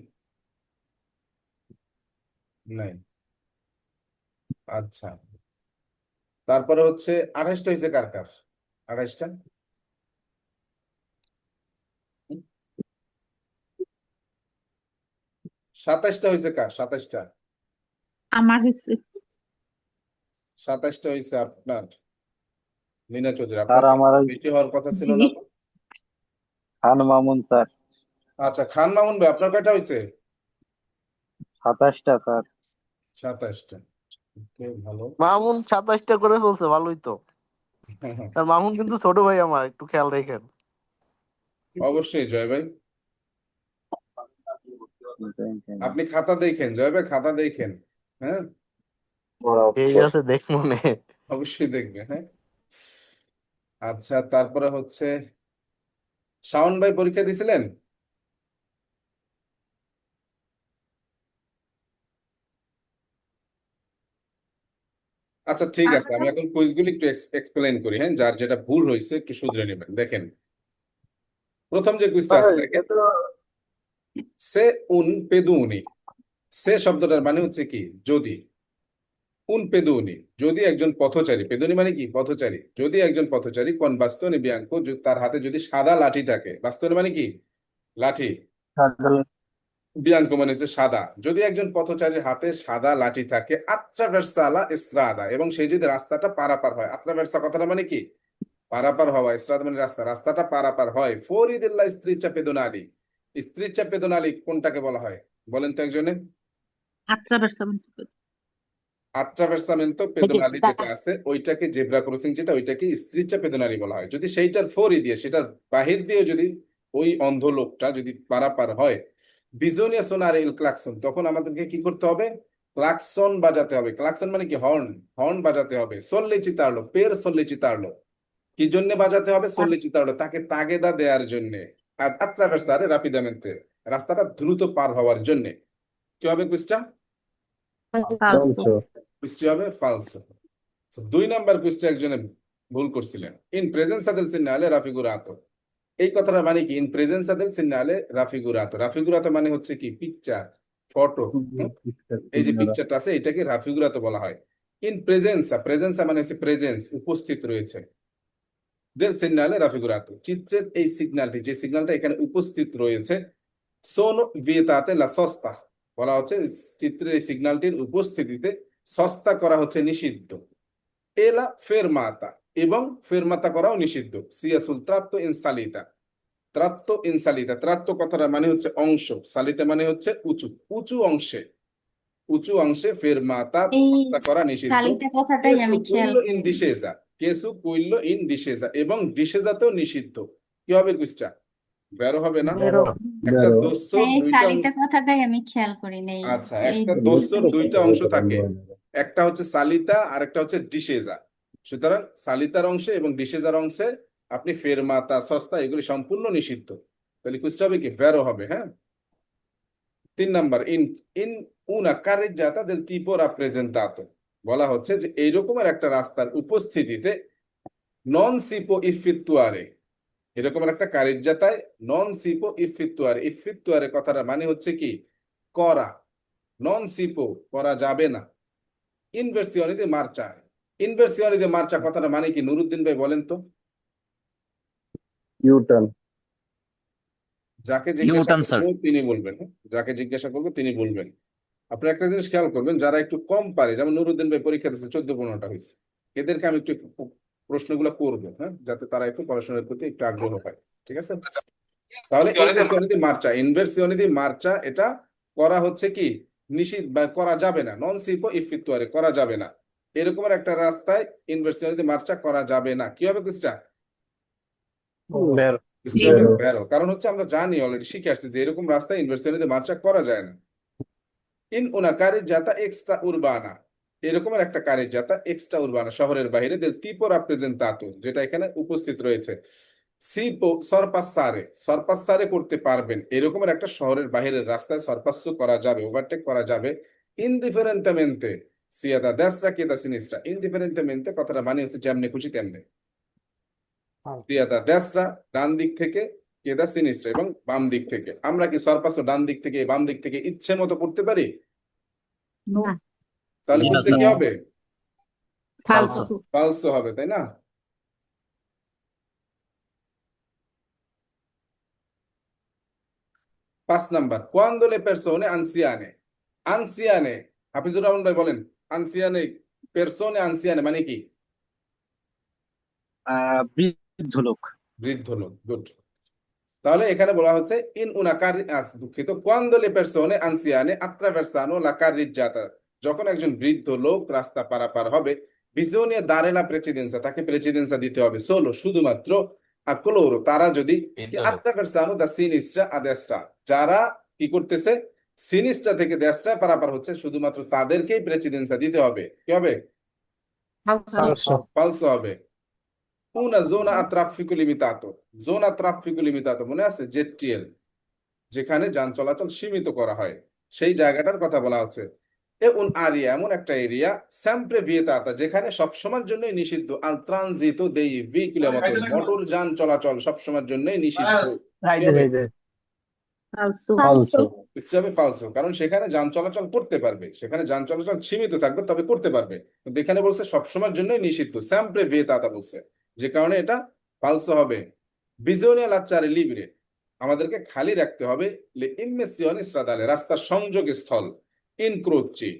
নাই। আচ্ছা তারপরে হচ্ছে 28টা হয়েছে কার কার? 28টা 27টা হয়েছে কার? 27টা আমার হয়েছে 27টা হয়েছে আপনার লীনা চৌধুরী। স্যার আপনার আমার বেটি হওয়ার কথা ছিল জি না? খান মামুন স্যার আচ্ছা খান মামুন ভাই আপনার কয়টা হয়েছে? 27টা স্যার। 27টা, ওকে ভালো। মামুন 27টা করে ফেলছে, ভালোই তো। আর মামুন কিন্তু ছোট ভাই আমার, একটু খেয়াল রাখেন। অবশ্যই জয় ভাই, আপনি খাতা দেখেন, জয় ভাই খাতা দেখেন, হ্যাঁ ঠিক আছে দেখ মনে। অবশ্যই দেখবেন, হ্যাঁ। আচ্ছা তারপরে হচ্ছে শাওন ভাই পরীক্ষা দিছিলেন? আচ্ছা ঠিক আছে, আমি এখন কুইজগুলি একটু এক্সপ্লেইন করি, হ্যাঁ, যার যেটা ভুল হয়েছে একটু শুধরে নেবেন। দেখেন প্রথম যে কুইজটা আছে দেখেন, সে উন পেদুনি, সে শব্দটার মানে হচ্ছে কি যদি, উন পেদুনি যদি একজন পথচারী, পেদুনি মানে কি পথচারী, যদি একজন পথচারী কোন বাস্তনে বিয়াঙ্ক তার হাতে যদি সাদা লাঠি থাকে, বাস্তনে মানে কি লাঠি, বিয়াঙ্ক মানে হচ্ছে সাদা, যদি একজন পথচারীর হাতে সাদা লাঠি থাকে আত্রাভার্সা আলা ইসরাদা, এবং সেই যদি রাস্তাটা পারাপার হয়, আত্রাভার্সা কথাটা মানে কি পারাপার হওয়া, স্ট্রাদ মানে রাস্তা, রাস্তাটা পারাপার হয়। ফরিদিল্লাহ স্ত্রিচা পেদোনালি, স্ত্রিচা পেদোনালি কোনটাকে বলা হয় বলেন তো একজনে? আট্রাভার্সামেন্তো পেদোনালি যেটা আছে ওইটাকে, জেব্রা ক্রসিং যেটা, ওইটাকে স্ত্রিচা পেদোনালি বলা হয়। যদি সেইটার ফরি দিয়ে, সেটার বাহির দিয়ে যদি ওই অন্ধ লোকটা যদি পারাপার হয়, বিজোনিয়া সোনার এল ক্লাকসন, তখন আমাদেরকে কি করতে হবে? ক্লাকসন বাজাতে হবে। ক্লাকসন মানে কি? হর্ন, হর্ন বাজাতে হবে। সল্লিচিতার্লো, পের সল্লিচিতার্লো, কি জন্য বাজাতে হবে? সল্লিচিতার্লো, তাকে তাগেদা দেওয়ার জন্য। আর আট্রাভার্সারে রাপিদামেন্তে, রাস্তাটা দ্রুত পার হওয়ার জন্য। কি হবে কুইজটা? ফালসো। কুইজটি হবে ফালসো। দুই নাম্বার কুইজটা একজনে ভুল করছিলেন। ইন প্রেজেন্সা দেল সিগনালে রাফিগুরাতো, এই কথাটা মানে কি? ইন প্রেজেন্সা দেল সিগনালে রাফিগুরাতো, রাফিগুরাতো মানে হচ্ছে কি? Picture, photo. এই যে পিকচারটা আছে এটাকে রাফিগুরাতো বলা হয়। ইন প্রেজেন্সা, প্রেজেন্সা মানে হচ্ছে প্রেজেন্স, উপস্থিত রয়েছে। দেল সিগনালে রাফিগুরাতো, চিত্রের এই সিগন্যালটি, যে সিগন্যালটা এখানে উপস্থিত রয়েছে, সোনো ভিয়েতাতে লা সস্তা, বলা হচ্ছে চিত্রের এই সিগন্যালটির উপস্থিতিতে সস্তা করা হচ্ছে নিষিদ্ধ। এলা ফেরমাতা, এবং ফেরমাতা করাও নিষিদ্ধ। সিয়াসুল ত্রাত্তো ইনসালিতা, ত্রাত্তো ইনসালিতা, ত্রাত্তো কথাটা মানে হচ্ছে অংশ, সালিতা মানে হচ্ছে উঁচু, উঁচু অংশে, উঁচু অংশে ফেরমাতা এই সস্তা করা নিষিদ্ধ। সালিটা কথাটাই কেসু আমি খেয়াল কুইল্লো ইন করি। ডিসেজা, কেসু কুইল্লো ইন ডিসেজা, এবং ডিসেজাতেও নিষিদ্ধ। কি হবে কুইজটা? বেরো হবে না? একটা দস্যুর হ্যাঁ, এই দুইটা সালিটা অংশ, কথাটাই আমি খেয়াল করি নাই। আচ্ছা, এই একটা দস্যুর দুইটা অংশ থাকে, একটা হচ্ছে সালিতা আর একটা হচ্ছে ডিসেজা। সুতরাং সালিতার অংশে এবং ডিসেজার অংশে আপনি ফেরমাতা, সস্তা, এগুলি সম্পূর্ণ নিষিদ্ধ। তাহলে কুইজটা হবে কি? বেরো হবে। হ্যাঁ, 3 নাম্বার, ইন ইন উনা কারেজ্জাতা দেল tipo rappresentato, বলা হচ্ছে যে এইরকমের একটা রাস্তার উপস্থিতিতে নন সিপো ইফিত্তুয়ারে, এরকমের একটা কারেজ্জাতায় নন সিপো ইফিত্তুয়ারে, ইফিত্তুয়ারে কথাটা মানে হচ্ছে কি? করা, নন সিপো করা যাবে না। ইনভার্সিওনে দি মার্চা, ইনভার্সিওনে দি মার্চা কথাটা মানে কি? নুরুদ্দিন ভাই বলেন তো। ইউটার্ন। যাকে জিজ্ঞাসা ইউটার্ন স্যার। করবো তিনি বলবেন, যাকে জিজ্ঞাসা করবো তিনি বলবেন। আপনি একটা জিনিস খেয়াল করবেন, যারা একটু কম পারে, যেমন নুরুদ্দিন ভাই পরীক্ষা দিচ্ছে 14-15টা হয়েছে, এদেরকে আমি একটু প্রশ্নগুলো করবো, হ্যাঁ, যাতে তারা একটু পড়াশোনার প্রতি একটু আগ্রহ পায়। ঠিক আছে? তাহলে ইনভার্সিওনে দি মার্চা, ইনভার্সিওনে দি মার্চা, এটা করা হচ্ছে কি? নিষিদ্ধ, বা করা যাবে না। নন সিপো ইফিত্তুয়ারে, করা যাবে না। এরকমের একটা রাস্তায় ইনভার্সিওনে দি মার্চা করা যাবে না। কি হবে কুইজটা? বের। কুইজটা হবে বেরো। কারণ হচ্ছে আমরা জানি, অলরেডি শিখে আসছি যে এরকম রাস্তায় ইনভার্সিওনে দি মার্চা করা যায় না। In una carreggiata extra urbana, এরকমের একটা কারেজ্জাতা এক্সট্রা উরবানা, শহরের বাইরে, del tipo rappresentato, যেটা এখানে উপস্থিত রয়েছে। সিপো সরপাসারে, সরপাসারে করতে পারবেন, এরকমের একটা শহরের বাইরের রাস্তায় সরপাস্য করা যাবে, ওভারটেক করা যাবে। ইনডিফারেন্টেমেন্তে সিয়া দা দেসরা কে দা সিনিস্ট্রা, ইনডিফারেন্টেমেন্তে কথাটা মানে হচ্ছে যেমনে খুশি তেমনে। সিয়া দা দেসরা, ডান দিক থেকে, কে দা সিনিস্ট্রা, এবং বাম দিক থেকে। আমরা কি সরপাস্য ডান দিক থেকে, বাম দিক থেকে ইচ্ছে মতো করতে পারি? তাহলে না, বুঝতে কি স্যার। হবে? ফালসো। ফালসো হবে, তাই না? পাঁচ number, cuando le persone anziane, আনসিয়ানে, হাফিজুর রহমান ভাই বলেন, আনসিয়ানে, পেরসোনে আনসিয়ানে মানে কি? বৃদ্ধ লোক। বৃদ্ধ লোক, গুড। তাহলে এখানে বলা হচ্ছে ইন una দুঃখিত, cuando le persone anziane attraversano la carreggiata, যখন একজন বৃদ্ধ লোক রাস্তা পারাপার হবে, bisogna dare la precedenza, তাকে প্রেসিডেন্সা দিতে হবে, সোলো, শুধুমাত্র, a coloro, তারা যদি, che attraversano da sinistra a destra, যারা কি করতেছে? সিনিস্ট্রা থেকে দেশটা পারাপার হচ্ছে, শুধুমাত্র তাদেরকেই প্রেসিডেন্সা দিতে হবে। কি হবে? ফালসো হবে। una zona a traffico limitato, zona a traffico limitato মনে আছে? জেটিএল, যেখানে যান চলাচল সীমিত করা হয়, সেই জায়গাটার কথা বলা হচ্ছে। এ un area, এমন একটা এরিয়া, sempre vietata, যেখানে সবসময়ের জন্য নিষিদ্ধ, al transito dei veicoli a motore, motor যান চলাচল সবসময়ের জন্য নিষিদ্ধ। কি হবে? ফালসো। হিসাবে ফালসো, কারণ সেখানে যান চলাচল করতে পারবে, সেখানে যান চলাচল সীমিত থাকবে, তবে করতে পারবে। কিন্তু এখানে বলছে সবসময়ের জন্যই নিষিদ্ধ, স্যাম্প্রে ভিয়েতাতা বলছে, যে কারণে এটা ফালসো হবে। বিজোনিয়া লাচ্চারে লিবরে, আমাদেরকে খালি রাখতে হবে, লে ইমেসিওনি স্ট্রাদালে, রাস্তার সংযোগ স্থল, ইনক্রোচি,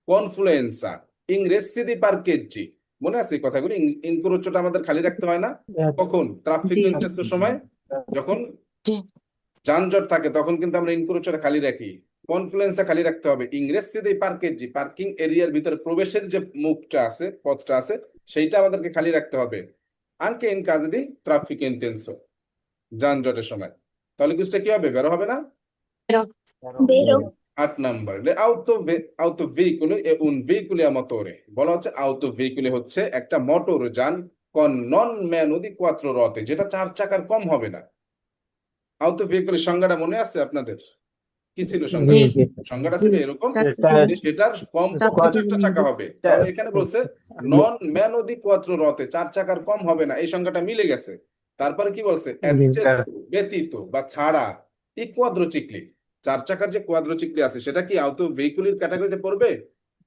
কনফ্লুয়েন্সা, ইংরেসি দি পার্কেজি, মনে আছে এই কথাগুলো? ইনক্রোচটা আমাদের খালি রাখতে হয় না হ্যাঁ, কখন? ট্রাফিক জি ইন্টারেস্টের সময় যখন জি যানজট থাকে তখন কিন্তু আমরা ইনক্রোচটা খালি রাখি। কনফ্লুয়েন্সে খালি রাখতে হবে। ইংরেজি দিয়ে পার্কেজি পার্কিং এরিয়ার ভিতরে প্রবেশের যে মুখটা আছে, পথটা আছে, সেইটা আমাদেরকে খালি রাখতে হবে। আনকে ইন কাজ দি ট্রাফিক ইন্টেন্সো, যানজটের সময়। তাহলে কুইজটা কি হবে? বেরো হবে না? বেরো 8 number, auto veicolo è un veicolo a motore। বলা হচ্ছে auto veicolo হচ্ছে একটা মোটর যান con non meno di 4 ruote, যেটা 4 চাকার কম হবে না। auto veicolo সংজ্ঞাটা মনে আছে আপনাদের? কি ছিল জি সংজ্ঞাটা? জি সংজ্ঞাটা ছিল এরকম এটা যে সেটার কমপক্ষে 4টা চাকা হবে। তাহলে এখানে বলছে নন meno di 4 ruote, 4 চাকার কম হবে না, এই সংজ্ঞাটা মিলে গেছে। তারপরে কি বলছে? ব্যতীত বা ছাড়া ই কোয়াড্রোচিক্লি, 4 চাকার যে কোয়াড্রোচিক্লি আছে সেটা কি আউটো ভেহিকুলের ক্যাটাগরিতে পড়বে?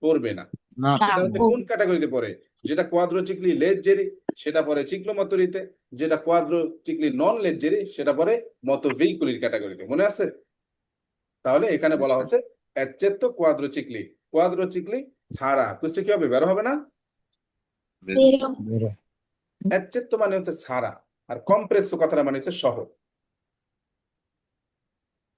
পড়বে না। না সেটা হচ্ছে কোন ক্যাটাগরিতে পড়ে? যেটা কোয়াড্রোচিক্লি লেজ্জেরি সেটা পড়ে চিক্লোমোটরিতে, যেটা কোয়াড্রোচিক্লি নন লেজ্জেরি সেটা পড়ে মোটো ভেহিকুলের ক্যাটাগরিতে। মনে আছে? তাহলে এখানে বলা হচ্ছে এচ্চেত্তো কোয়াড্রোচিক্লি, কোয়াড্রোচিক্লি ছাড়া। কুইজটা কি হবে? বের হবে না? বেরো এচ্চেত্তো মানে হচ্ছে ছাড়া, আর কম্প্রেসো কথাটা মানে হচ্ছে সহ।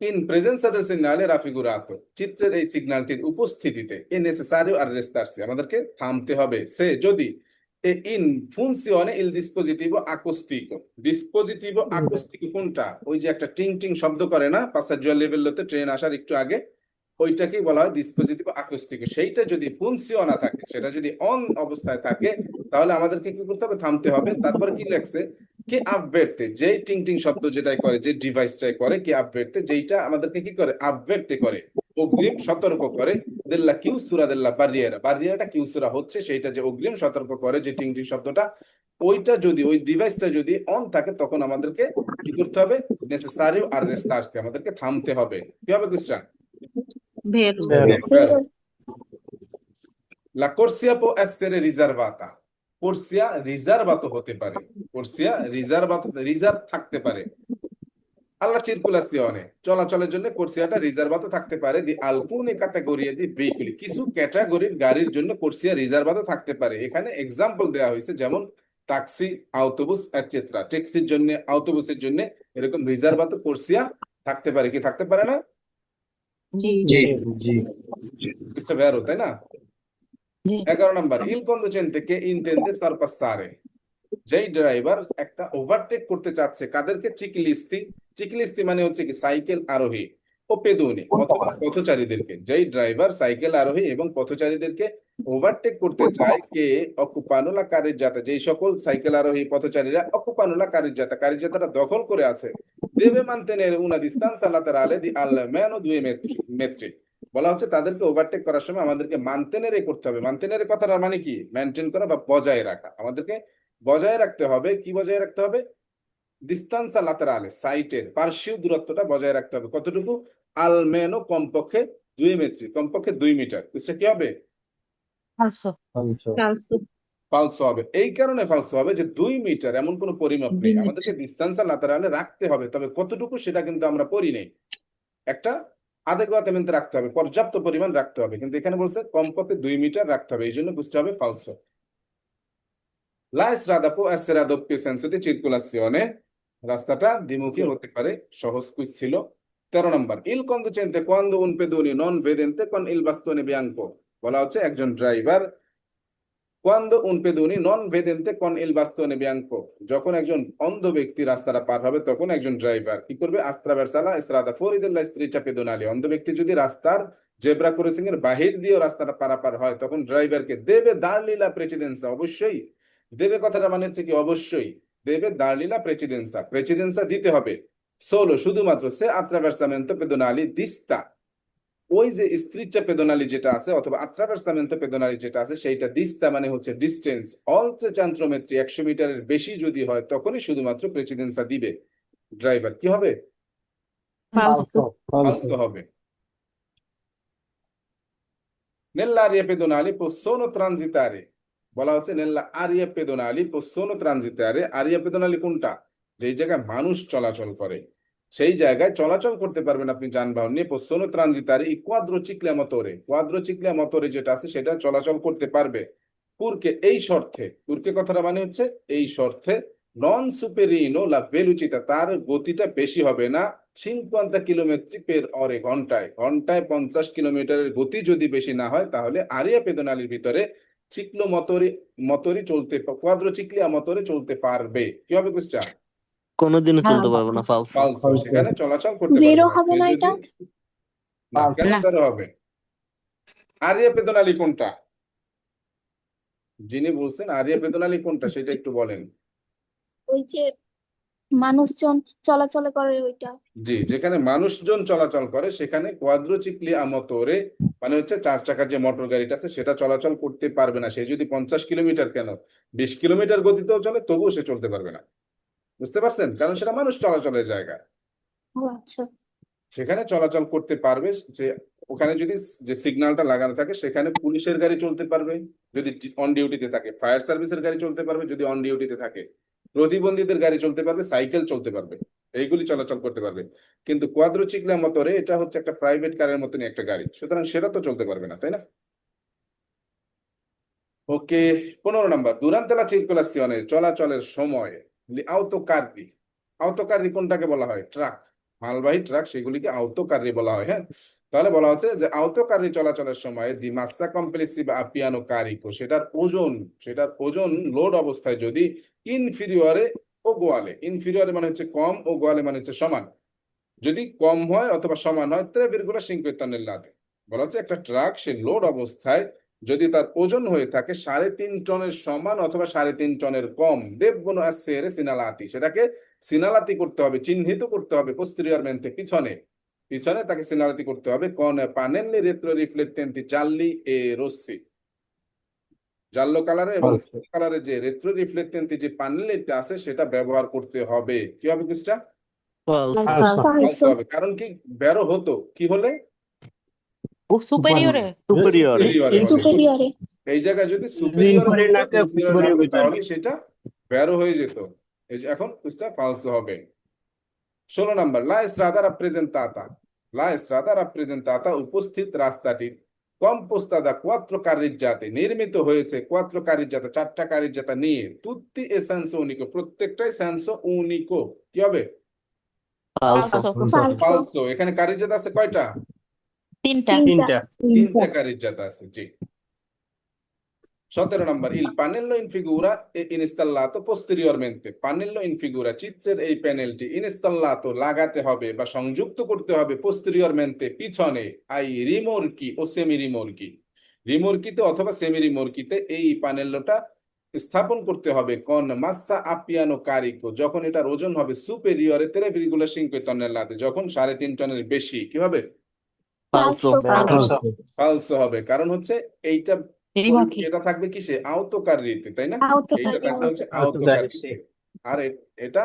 ইন প্রেজেন্সা del segnale raffigurato, চিত্রের এই সিগন্যালটির উপস্থিতিতে এ নেসেসারিও arrestarsi, আমাদেরকে থামতে হবে। সে যদি এ in funzione il dispositivo acoustico, dispositivo acoustico কোনটা? ওই যে একটা টিং টিং শব্দ করে না প্যাসেঞ্জার লেভেলতে ট্রেন আসার একটু আগে, ওইটাকেই বলা হয় dispositivo acoustico। সেইটা যদি ফুনসিওনা থাকে, সেটা যদি অন অবস্থায় থাকে, তাহলে আমাদেরকে কি করতে হবে? থামতে হবে। তারপর কি লেখছে? কে আবভার্তে, যেই টিং টিং শব্দ যেটাই করে, যে ডিভাইসটাই করে, কে আবভার্তে, যেইটা আমাদেরকে কি করে? আবভার্তে করে, অগ্রিম সতর্ক করে, দেল্লা কিউসুরা দেল্লা বারিয়েরা, বারিয়েরাটা কিউসুরা হচ্ছে সেইটা যে অগ্রিম সতর্ক করে, যে টিং টিং শব্দটা, ওইটা যদি, ওই ডিভাইসটা যদি অন থাকে, তখন আমাদেরকে কি করতে হবে? নেসেসারিও আররেস্টারসি, আমাদেরকে থামতে হবে। কি হবে কুইজটা? বেরো Vero. La corsia può essere riservata, corsia riservato হতে পারে, corsia riservato, রিজার্ভ থাকতে পারে। alla circolazione, চলাচলের জন্য কোর্সিয়াটা রিজার্ভাতো থাকতে পারে দি alcune categorie di veicoli, কিছু ক্যাটাগরির গাড়ির জন্য কোর্সিয়া রিজার্ভাতো থাকতে পারে। এখানে এক্সাম্পল দেওয়া হয়েছে, যেমন ট্যাক্সি, আউটোবুস এটসেট্রা। ট্যাক্সির জন্য, আউটোবুসের জন্য এরকম রিজার্ভাতো কোর্সিয়া থাকতে পারে। কি থাকতে পারে না? জি জি জি Questo è vero, তাই না? 11 number, il conducente che intende sorpassare, যেই ড্রাইভার একটা ওভারটেক করতে চাচ্ছে কাদেরকে? চিকলিস্তি। চিকলিস্তি মানে হচ্ছে কি? সাইকেল আরোহী ও পেদুনি অথবা পথচারীদেরকে। যেই ড্রাইভার সাইকেল আরোহী এবং পথচারীদেরকে ওভারটেক করতে চায়, কে অকুপানো লা কারিজ্জাতা, যেই সকল সাইকেল আরোহী পথচারীরা অকুপানো লা কারিজ্জাতা, কারিজ্জাতাটা দখল করে আছে, deve mantenere una distanza laterale di almeno 2 metri। বলা হচ্ছে তাদেরকে ওভারটেক করার সময় আমাদেরকে মানতেনেরে করতে হবে। মানতেনেরে কথাটার মানে কি? মেনটেন করা বা বজায় রাখা। আমাদেরকে বজায় রাখতে হবে। কি বজায় রাখতে হবে? ডিস্টান্সা লাতেরালে, সাইটের পার্শ্বীয় দূরত্বটা বজায় রাখতে হবে। কতটুকু? আলমেনো, কমপক্ষে 2 মিটার, কমপক্ষে 2 মিটার। বুঝছে কি হবে? ফালসো কালসো ফালসো হবে। এই কারণে ফালসো হবে যে 2 মিটার এমন কোনো পরিমাপ নেই। আমাদেরকে ডিস্টান্সা লাতেরালে রাখতে হবে, তবে কতটুকু সেটা কিন্তু আমরা পড়ি নেই। একটা আদেকুয়াতমেন্টে রাখতে হবে, পর্যাপ্ত পরিমাণ রাখতে হবে, কিন্তু এখানে বলছে কমপক্ষে 2 মিটার রাখতে হবে, এই জন্য বুঝতে হবে ফালসো। La strada può essere a doppio senso di circolazione, রাস্তাটা দ্বিমুখী হতে পারে। সহজ কুইজ ছিল। 13 নম্বর, il conducente quando un pedone non vedente con il bastone bianco, বলা হচ্ছে একজন driver quando un pedone non vedente con il bastone bianco, যখন একজন অন্ধ ব্যক্তি রাস্তাটা পার হবে, তখন একজন ড্রাইভার কি করবে? attraversa la strada fuori della striscia pedonale, অন্ধ ব্যক্তি যদি রাস্তার জেব্রা ক্রসিং এর বাহির দিয়ে রাস্তাটা পারাপার হয়, তখন ড্রাইভারকে দেবে dargli la precedenza, অবশ্যই দেবে কথাটা মানে হচ্ছে কি? অবশ্যই দেবে dargli la precedenza, প্রেসিডেন্সা দিতে হবে। solo, শুধুমাত্র se attraversamento pedonale dista, ওই যে স্ট্রিচা পেদোনালি যেটা আছে অথবা আত্রাভার্সামেন্তো পেদোনালি যেটা আছে, সেইটা দিস্তা মানে হচ্ছে ডিস্টেন্স, অলত্রে চান্ত্রোমেট্রি 100 মিটারের বেশি যদি হয়, তখনই শুধুমাত্র প্রেসিডেন্সা দিবে ড্রাইভার। কি হবে? ফালসো ফালসো হবে। Nell'area pedonale possono transitare, বলা হচ্ছে নেল্লা আরিয়া পেদোনালি possono transitare। আরিয়া পেদোনালি কোনটা? যেই জায়গায় মানুষ চলাচল করে, সেই জায়গায় চলাচল করতে পারবেন আপনি যানবাহন নিয়ে। possono transitare i quadrocicli a motore, quadrocicli a motore যেটা আছে সেটা চলাচল করতে পারবে। Purché এই শর্তে, purché কথাটা মানে হচ্ছে এই শর্তে non superino la velocità, তার গতিটা বেশি হবে না 50 কিলোমিটার পের অরে, ঘন্টায় ঘন্টায় 50 কিলোমিটারের গতি যদি বেশি না হয় তাহলে আরিয়া পেদোনালির ভিতরে চিক্লো মতরি চলতে, কোয়াদ্রোচিক্লিয়া মতরে চলতে পারবে। কি হবে বুঝছা? কোনোদিনও চলতে পারবো না, ফালসো। ফালসো, সেখানে চলাচল করতে পারবে বেরো না। হবে সে না যদি এটা? না, কেন না। বেরো হবে? আরিয়া পেদোনালি কোনটা? যিনি বলছেন আরিয়া পেদোনালি কোনটা সেটা একটু বলেন। ওই যে মানুষজন চলাচল করে ওইটা। জি, যেখানে মানুষজন চলাচল করে সেখানে কোয়াদ্রোচিক্লিয়া মতরে মানে হচ্ছে 4 চাকার যে মোটর গাড়িটা আছে সেটা চলাচল করতে পারবে না। সে যদি 50 কিলোমিটার কেন 20 কিলোমিটার গতিতেও চলে তবুও সে চলতে পারবে না। বুঝতে পারছেন? কারণ সেটা মানুষ চলাচলের জায়গা। ও আচ্ছা। সেখানে চলাচল করতে পারবে যে ওখানে যদি যে সিগন্যালটা লাগানো থাকে সেখানে পুলিশের গাড়ি চলতে পারবে যদি অন ডিউটিতে থাকে, ফায়ার সার্ভিসের গাড়ি চলতে পারবে যদি অন ডিউটিতে থাকে, প্রতিবন্ধীদের গাড়ি চলতে পারবে, সাইকেল চলতে পারবে, এইগুলি চলাচল করতে পারবে। কিন্তু কোয়াদ্রোচিক্লিয়া মতরে এটা হচ্ছে একটা প্রাইভেট কারের মতনই একটা গাড়ি, সুতরাং সেটা তো চলতে পারবে না, তাই না? ওকে, 15 নাম্বার, দুরান্তে লা circolazione, চলাচলের সময় আউটোকাররি। আউটোকাররি কোনটাকে বলা হয়? ট্রাক, মালবাহী ট্রাক, সেগুলিকে আউটোকাররি বলা হয়। হ্যাঁ, তাহলে বলা হচ্ছে যে আউটোকাররি চলাচলের সময় দি মাসা কমপ্লেসিভ আপিয়ানো কারিকো, সেটার ওজন লোড অবস্থায় যদি ইনফিরিয়রে ও গোয়ালে, ইনফিরিয়রে মানে হচ্ছে কম ও গোয়ালে মানে হচ্ছে সমান, যদি কম হয় অথবা সমান হয় 3,5 টনেল্লাতে। বলা হচ্ছে একটা ট্রাক সে লোড অবস্থায় যদি তার ওজন হয়ে থাকে 3.5 টনের সমান অথবা 3.5 টনের কম, দেবগুণ আসেরে সিনালাতি, সেটাকে সিনালাতি করতে হবে, চিহ্নিত করতে হবে পোস্টেরিয়রমেন্টে, পিছনে তাকে সিনালাতি করতে হবে কোন পানেল্লি রেট্রো রিফ্লেক্টেন্টি জাল্লি এ রোসি, জাল্লো কালারের এবং কালারের যে রেট্রো রিফ্লেক্টেন্টি যে পানেলটা আছে সেটা ব্যবহার করতে হবে। কি হবে বুঝটা? ফালসো। ফালসো হবে। কারণ কি বেরো হতো কি হলে সুপেরিয়রে সুপেরিয়রে। সুপেরিয়রে হবে। সুপেরিয়রে। এই জায়গায় যদি সুপেরিয়রে হতো, ইনফেরিয়রকে ইনফেরিয়র না সুপেরিয়র হতো, কইতে তাহলে সেটা বেরো হয়ে যেত। এই যে এখন বুঝটা ফালসো হবে। 16 নাম্বার, লা এস্ট্রাদা রাপ্রেজেন্তাতা, উপস্থিত রাস্তাটি কম্পোস্তাদা কোয়াত্রো কারিজ্জাতে, নির্মিত হয়েছে কোয়াত্রো কারিজ্জাতে, 4টা কারিজ্জাতা নিয়ে, তুত্তি এ সেন্সো উনিকো, প্রত্যেকটাই সেন্সো উনিকো। কি হবে? ফালসো। ফালসো। ফালসো। এখানে কারিজ্জাতা আছে কয়টা? 3টা। তিনটা। 3টা কারিজ্জাতা আছে। জি। 17 নাম্বার, ইল পানেল্লো ইন ফিগুরা এ ইনস্টলাতো পোস্টেরিয়রমেন্তে, পানেল্লো ইন ফিগুরা, চিত্রের এই প্যানেলটি ইনস্টলাতো লাগাতে হবে বা সংযুক্ত করতে হবে পোস্টেরিয়রমেন্তে পিছনে, আই রিমোরকি ও সেমি রিমোরকি, রিমোরকিতে অথবা সেমি রিমোরকিতে এই পানেল্লোটা স্থাপন করতে হবে কোন মাসা আপিয়ানো কারিকো, যখন এটার ওজন হবে সুপেরিয়রে 3,5 টনেল্লাতে, যখন 3.5 টনের বেশি। কি হবে? ফালসো। ফালসো। ফালসো হবে। কারণ হচ্ছে এইটা রিমোটলি। এটা থাকবে কিসে? আওতকাররিতে, তাই না? আওতকাররি। এইটা থাকবে হচ্ছে আওতকাররি। আওতকাররিতে। আর এটা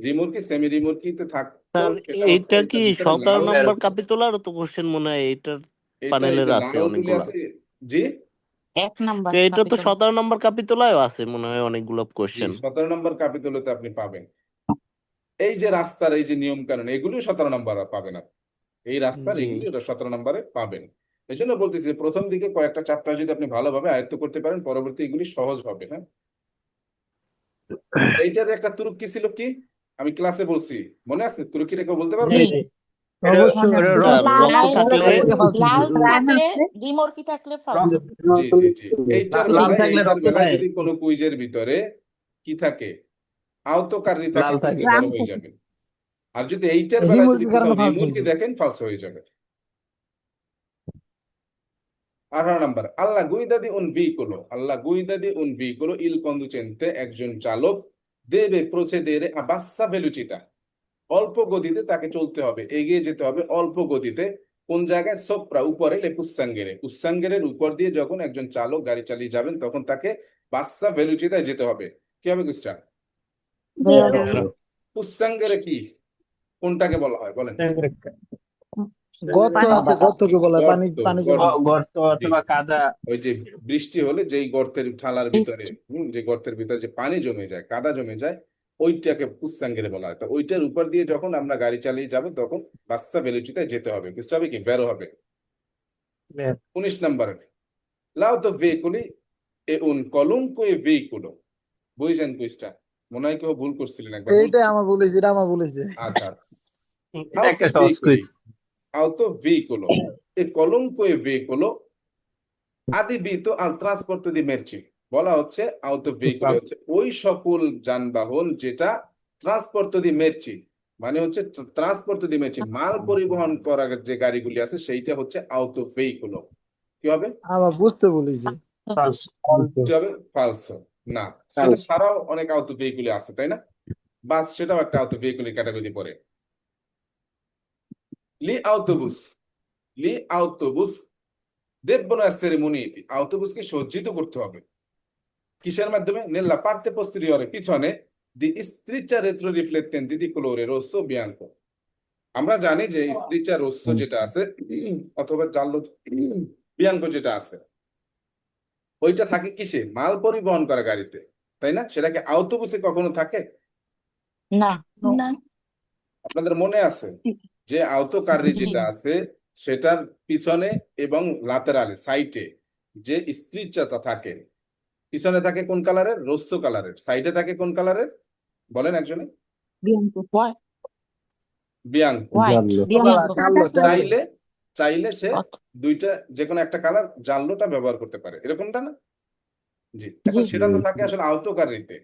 রিমোরকি সেমি রিমোরকিতে থাকতো, স্যার সেটা এইটা হচ্ছে কি এটার ভিতরে 17 লাল, নম্বর কাপিতুলার তো কোশ্চেন মনে হয়, এইটার এটা এই প্যানেলের যে আছে লাল তুলি অনেকগুলা। আছে। জি, 1 নাম্বার তো এটা তো কাপিটুলা। 17 নম্বর কাপিতুলায় আছে মনে হয় অনেকগুলো জি, কোশ্চেন। 17 নম্বর কাপিতুলোতে আপনি পাবেন। এই যে রাস্তার এই যে নিয়ম কানুন, এগুলো 17 নম্বর পাবেন আপনি। এই রাস্তার জি। এগুলি 17 নম্বরে পাবেন। এই জন্য বলতেছি প্রথম দিকে কয়েকটা চ্যাপ্টার যদি আপনি ভালোভাবে আয়ত্ত করতে পারেন, পরবর্তী এগুলি সহজ হবে। হ্যাঁ, এইটার একটা তুরুক কি ছিল কি আমি ক্লাসে বলছি, মনে আছে? তুরুকিটা কেউ বলতে পারবে? জি। অবশ্যই। স্যার, লাল রক্ত থাকলে লাল ফালসো। থাকলে রিমোটকি থাকলে ফালসো। জি জি জি, এইটার লাল বেলায় থাকলে রক্ত বেলায় থাকে। যদি কোনো কুইজের ভিতরে কি থাকে, আওতকারী থাকে, লাল থাকে। বড় হয়ে যাবে। আর যদি এইটার এই বেলায় যদি রিমোটকির কারণে কোথাও ফালসো রিমোটকে হয়েছে। দেখেন ফালসো হয়ে যাবে। 18 নাম্বার, আল্লাহ গুইদাদি উন ভিকুলো, আল্লাহ গুইদাদি উন ভিকুলো ইল কন্ডুচেন্তে, একজন চালক দেবে প্রোচেদেরে আ বাসা ভেলুচিটা, অল্প গতিতে তাকে চলতে হবে, এগিয়ে যেতে হবে অল্প গতিতে। কোন জায়গায়? সোপ্রা, উপরে, লে পুস্সাঙ্গেরে, পুস্সাঙ্গেরের উপর দিয়ে যখন একজন চালক গাড়ি চালিয়ে যাবেন তখন তাকে বাসা ভেলুচিতায় যেতে হবে। কি হবে কুস্টা? পুস্সাঙ্গেরে কি কোনটাকে বলা হয় বলেন? গর্ত আছে, গর্তকে বলা হয়, পানি গর্ত, পানি জমে। গর্ত জি। অথবা কাদা। ওই যে বৃষ্টি হলে যেই গর্তের ঠালার ভিতরে যে গর্তের ভিতরে যে পানি জমে যায়, কাদা জমে যায়, ওইটাকে পুস্সাঙ্গেরে বলা হয়। তো ওইটার উপর দিয়ে যখন আমরা গাড়ি চালিয়ে যাব তখন বাসা ভেলুচিতায় যেতে হবে। বুঝতে হবে কি? বেরো হবে। 19 number, লাউতো ভেহিকুলি e un qualunque veicolo বুঝছেন কুইজটা মনে হয় কেউ ভুল করছিলেন একবার ভুল এইটাই আমার বলেছে, এটা আমার বলেছে। আচ্ছা এটা একটা সহজ quiz. auto veicolo e qualunque veicolo adibito al trasporto di merci বলা হচ্ছে auto veicolo হচ্ছে ওই সকল যানবাহন যেটা ট্রান্সপোর্ট দি মেরচি মানে হচ্ছে ট্রান্সপোর্ট দি মেরচি মাল পরিবহন করার যে গাড়িগুলি আছে সেইটা হচ্ছে auto veicolo কি হবে আমার বুঝতে বলেছে। কি হবে ফালসো না সেটা ছাড়াও অনেক auto veicolo আছে তাই না বাস সেটাও একটা auto veicolo ক্যাটাগরি পড়ে Gli autobus debbono essere muniti autobusকে সজ্জিত করতে হবে কিসের মাধ্যমে nella parte posteriore পিছনে di striscia retroriflettenti di colore rosso bianco আমরা জানি যে striscia rosso যেটা আছে অথবা giallo bianco যেটা আছে ওইটা থাকে কিসে মাল পরিবহন করা গাড়িতে তাই না সেটা কি autobusে কখনো থাকে না না আপনাদের মনে আছে যে আউটো কারি যেটা আছে সেটার পিছনে এবং লাতেরালে সাইডে যে স্ট্রিচাটা থাকে পিছনে থাকে কোন কালারের রোস্সো কালারের সাইডে থাকে কোন কালারের বলেন একজনে বিয়াঙ্কো বিয়াঙ্কো চাইলে চাইলে সে দুইটা যে কোনো একটা কালার জাল্লোটা ব্যবহার করতে পারে এরকমটা না জি এখন সেটা তো থাকে আসলে আউটো কারিতে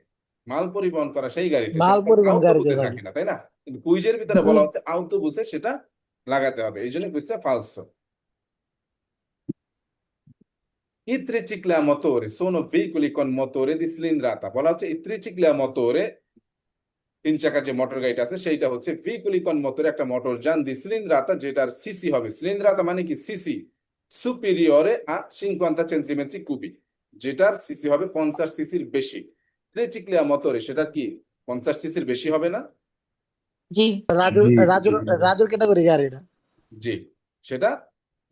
মাল পরিবহন করা সেই গাড়িতে মাল পরিবহন গাড়িতে থাকে না তাই না কিন্তু কুইজের ভিতরে বলা হচ্ছে আউটোবুসে সেটা লাগাতে হবে এই জন্য কুইজটা ফালসো I tricicli a motore sono veicoli con motore di cilindrata বলা হচ্ছে i tricicli a motore তিন চাকার যে মোটর গাড়িটা আছে সেইটা হচ্ছে veicoli con motore একটা মোটর যান di cilindrata যেটার সিসি হবে cilindrata মানে কি CC superiore a 50 centimetri cubi যেটার সিসি হবে 50 সিসির বেশি ট্রিচিক্লি a motore সেটা কি 50 সিসির বেশি হবে না জি রাজুর ক্যাটাগরি গাড়ি এটা। জি সেটা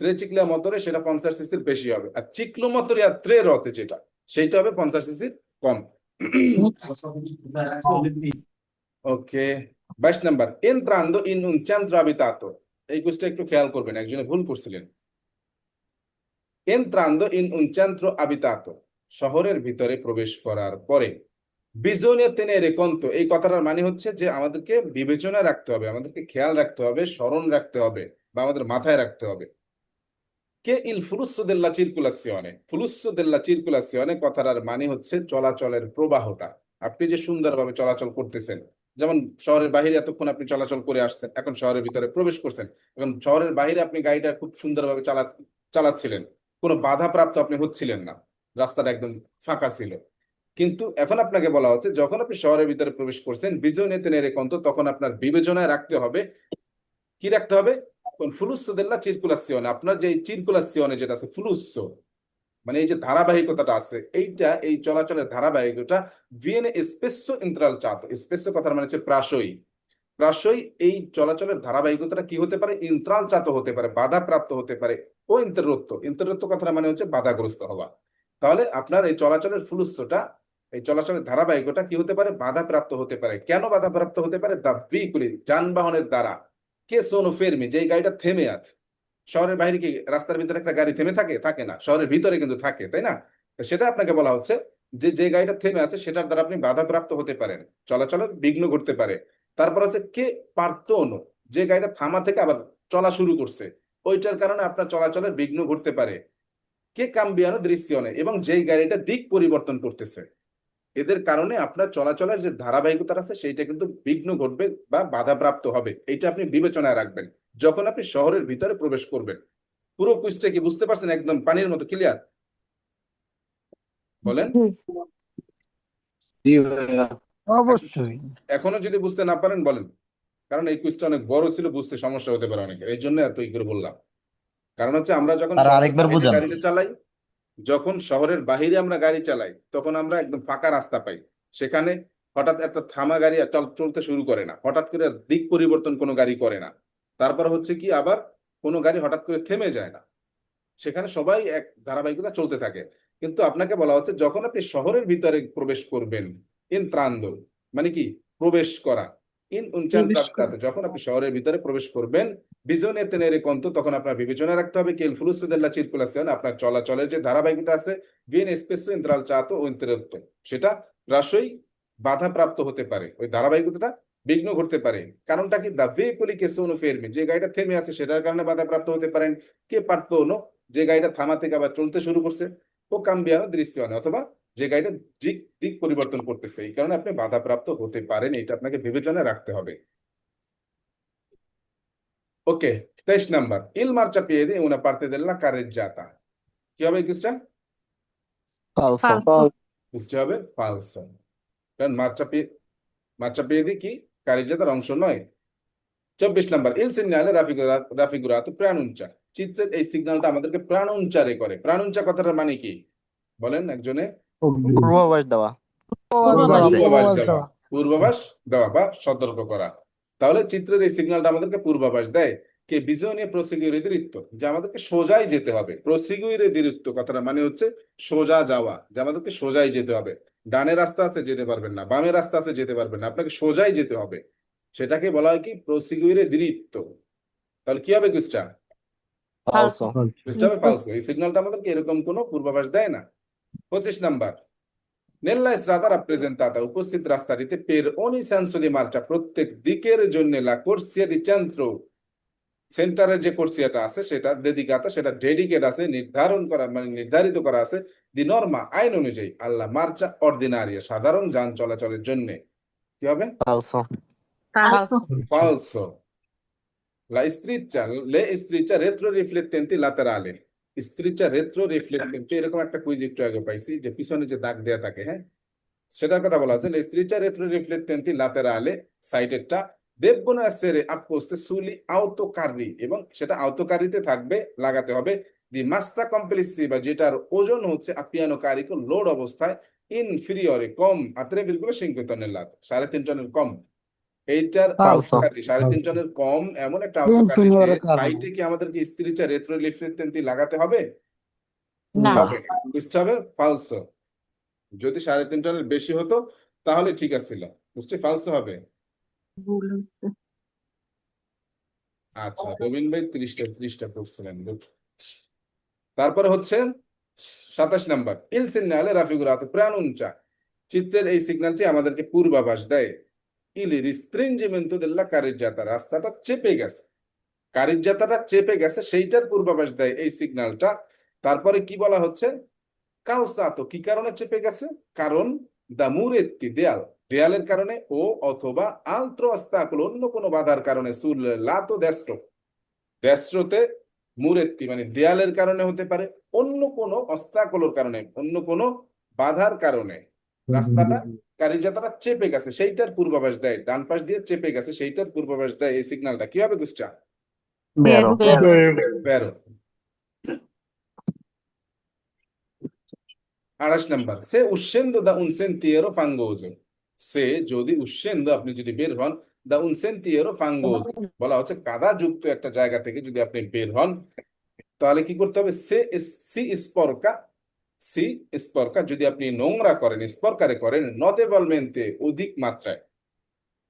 ট্রিচিক্লি a motore সেটা 50 সিসির বেশি হবে আর ciclomotoria trerote যেটা সেইটা হবে 50 সিসির কম ওকে 22 number entrando in un centro abitato এই কোশ্চেনটা একটু খেয়াল করবেন একজনে ভুল করছিলেন entrando in un centro abitato শহরের ভিতরে প্রবেশ করার পরে bisogna tenere conto এই কথাটার মানে হচ্ছে যে আমাদেরকে বিবেচনা রাখতে হবে আমাদেরকে খেয়াল রাখতে হবে স্মরণ রাখতে হবে বা আমাদের মাথায় রাখতে হবে che il flusso della circolazione কথাটার মানে হচ্ছে চলাচলের প্রবাহটা আপনি যে সুন্দরভাবে চলাচল করতেছেন যেমন শহরের বাইরে এতক্ষণ আপনি চলাচল করে আসছেন এখন শহরের ভিতরে প্রবেশ করছেন এখন শহরের বাইরে আপনি গাড়িটা খুব সুন্দরভাবে চালাচ্ছিলেন কোনো বাধা প্রাপ্ত আপনি হচ্ছিলেন না রাস্তাটা একদম ফাঁকা ছিল কিন্তু এখন আপনাকে বলা হচ্ছে যখন আপনি শহরের ভিতরে প্রবেশ করছেন bisogna tenere conto তখন আপনার বিবেচনায় রাখতে হবে কি রাখতে হবে কোন flusso della circolazione আপনার যে circolazione যেটা আছে flusso মানে এই যে ধারাবাহিকতাটা আছে এইটা এই চলাচলের ধারাবাহিকতা viene spesso intralciato spesso কথার মানে হচ্ছে প্রায়শই এই চলাচলের ধারাবাহিকতাটা কি হতে পারে ইন্ত্রালচাত হতে পারে বাধাপ্রাপ্ত হতে পারে ও ইন্টাররুপ্তো কথার মানে হচ্ছে বাধাগ্রস্ত হওয়া তাহলে আপনার এই চলাচলের ফ্লুসটা এই চলাচলের ধারাবাহিকতা কি হতে পারে বাধাপ্রাপ্ত হতে পারে কেন বাধাপ্রাপ্ত হতে পারে দা ভেহিকুলি যানবাহনের দ্বারা কে সোনো ফেরমি যে গাড়িটা থেমে আছে শহরের বাইরে কি রাস্তার ভিতরে একটা গাড়ি থেমে থাকে না শহরের ভিতরে কিন্তু থাকে তাই না সেটা আপনাকে বলা হচ্ছে যে গাড়িটা থেমে আছে সেটার দ্বারা আপনি বাধাপ্রাপ্ত হতে পারেন চলাচলের বিঘ্ন করতে পারে তারপর হচ্ছে কে পার্তনো যে গাড়িটা থামা থেকে আবার চলা শুরু করছে ওইটার কারণে আপনার চলাচলের বিঘ্ন ঘটতে পারে কে কাম্বিয়ানো দৃশ্যনে এবং যেই গাড়িটা দিক পরিবর্তন করতেছে এদের কারণে আপনার চলাচলের যে ধারাবাহিকতা আছে সেইটা কিন্তু বিঘ্ন ঘটবে বা বাধাপ্রাপ্ত হবে এইটা আপনি বিবেচনায় রাখবেন যখন আপনি শহরের ভিতরে প্রবেশ করবেন পুরো কুইজটা কি বুঝতে পারছেন একদম পানির মতো ক্লিয়ার বলেন অবশ্যই এখনো যদি বুঝতে না পারেন বলেন কারণ এই কুইজটা অনেক বড় ছিল বুঝতে সমস্যা হতে পারে অনেকের এই জন্য এত করে বললাম কারণ হচ্ছে আমরা যখন গাড়িটা চালাই যখন শহরের বাহিরে আমরা গাড়ি চালাই তখন আমরা একদম ফাঁকা রাস্তা পাই সেখানে হঠাৎ একটা থামা গাড়ি চলতে শুরু করে না হঠাৎ করে দিক পরিবর্তন কোনো গাড়ি করে না তারপর হচ্ছে কি আবার কোনো গাড়ি হঠাৎ করে থেমে যায় না সেখানে সবাই এক ধারাবাহিকতা চলতে থাকে কিন্তু আপনাকে বলা হচ্ছে যখন আপনি শহরের ভিতরে প্রবেশ করবেন entrando মানে কি প্রবেশ করা যখন আপনি শহরের ভিতরে প্রবেশ করবেন Bisogna tenere conto, তখন আপনার বিবেচনা রাখতে হবে che il flusso della circolazione, আপনার চলাচলের যে ধারাবাহিকতা আছে, viene spesso intralciato o interrotto, সেটা প্রায়শই বাধাপ্রাপ্ত হতে পারে, ওই ধারাবাহিকতাটা বিঘ্ন ঘটতে পারে। কারণটা কি? দা veicoli che sono fermi, যে গাড়িটা থেমে আছে সেটার কারণে বাধাপ্রাপ্ত হতে পারেন। কে partono, যে গাড়িটা থামা থেকে আবার চলতে শুরু করছে। ও cambiano direzione, অথবা যে গাড়িটা দিক দিক পরিবর্তন করতেছে, এই কারণে আপনি বাধাপ্রাপ্ত হতে পারেন, এটা আপনাকে বিবেচনায় রাখতে হবে। ওকে, 23 number, il marciapiede è una parte della carreggiata, কি হবে কিসটা? ফালসো। Falso. বুঝতে হবে ফালসো, কারণ marciapiede কি কারেজ্জাতার অংশ নয়। 24 number, il segnale raffigurato pronuncia, চিত্রের এই সিগন্যালটা আমাদেরকে প্রাণুঞ্চারে করে। প্রাণুঞ্চা কথাটার মানে কি বলেন একজনে? পূর্বাভাস দেওয়া। পূর্বাভাস দেওয়া, পূর্বাভাস পূর্বাভাস দেওয়া, দেওয়া। পূর্বাভাস দেওয়া বা সতর্ক করা। তাহলে চিত্রের এই সিগন্যালটা আমাদেরকে পূর্বাভাস দেয় কে বিজনে প্রসিকিউরে দিরিত্ব, যে আমাদেরকে সোজাই যেতে হবে। প্রসিকিউরে দিরিত্ব কথাটা মানে হচ্ছে সোজা যাওয়া, যে আমাদেরকে সোজাই যেতে হবে। ডানে রাস্তা আছে যেতে পারবেন না, বামে রাস্তা আছে যেতে পারবেন না, আপনাকে সোজাই যেতে হবে, সেটাকে বলা হয় কি প্রসিকিউরে দিরিত্ব। তাহলে কি হবে কুইজটা? ফালসো। কুইজটা হবে ফালসো। এই সিগন্যালটা আমাদেরকে এরকম কোনো পূর্বাভাস দেয় না। 25 নাম্বার, nella strada rappresentata, উপস্থিত রাস্তাটিতে per ogni senso di marcia, প্রত্যেক দিকের জন্য la corsia di centro, সেন্টারের যে কোর্সিয়াটা আছে সেটা ডেডিকাতা, সেটা ডেডিকেট আছে, নির্ধারণ করা মানে নির্ধারিত করা আছে দি নর্মা, আইন অনুযায়ী, আল্লাহ মার্চা অর্ডিনারিয়া, সাধারণ যান চলাচলের জন্য। কি হবে? ফালসো। Falso. ফালসো। La striscia, le striscia retroriflettenti laterale, striscia retroriflettenti, এরকম একটা কুইজ একটু আগে পাইছি যে পিছনে যে দাগ দেয়া থাকে, হ্যাঁ, সেটার কথা বলা আছে। Le strisce retroriflettenti laterale, সাইডেরটা debbono essere apposte sugli autocarri, এবং সেটা autocarriতে থাকবে, লাগাতে হবে দি massa complessiva, যেটার ওজন হচ্ছে a piano carico, লোড অবস্থায়, inferiore, কম a 3,5 tonnellate, 3.5 টনের কম। এইটার ফালসো। autocarri 3.5 টনের কম এমন একটা autocarriতে ইনফিনিয়র কারণে। সাইডে কি আমাদেরকে striscia retroriflettenti লাগাতে হবে? না। হবে না, বুঝতে হবে ফালসো। যদি 3.5 টনের বেশি হতো তাহলে ঠিক আছিল, বুঝতে ফালসো হবে। ভুল হয়েছে। আচ্ছা, রবিন ভাই 30টা করছিলেন, good. তারপরে হচ্ছে 27 number, il segnale raffigurato preannuncia, চিত্রের এই সিগন্যালটি আমাদেরকে পূর্বাভাস দেয় il restringimento della carreggiata, রাস্তাটা চেপে গেছে, কারিজ্জাতাটা চেপে গেছে, সেইটার পূর্বাভাস দেয় এই সিগন্যালটা। তারপরে কি বলা হচ্ছে? কাউসাতো, কি কারণে চেপে গেছে? কারণ দা মুরেত্তি, দেয়াল, দেয়ালের কারণে, ও অথবা আলত্রো অস্তাকুল, অন্য কোনো বাধার কারণে, সুল লাতো দেস্ট্রো, দেস্ট্রোতে মুরেত্তি মানে দেয়ালের কারণে হতে পারে, অন্য কোনো অস্তাকুলোর কারণে, অন্য কোনো বাধার কারণে রাস্তাটা কারিজাতাটা চেপে গেছে, সেইটার পূর্বাভাস দেয়। ডান পাশ দিয়ে চেপে গেছে, সেইটার পূর্বাভাস দেয় এই সিগন্যালটা। কি হবে গুস্টা? বেরো। বেরো। 28 নাম্বার, সে uscendo da un sentiero fangoso, সে যদি uscendo, আপনি যদি বের হন, da un sentiero fangoso, বলা হচ্ছে কাদা যুক্ত একটা জায়গা থেকে যদি আপনি বের হন, তাহলে কি করতে হবে? সি স্পর্কা, যদি আপনি নোংরা করেন, স্পর্কারে করেন, notevolmente, অধিক মাত্রায়,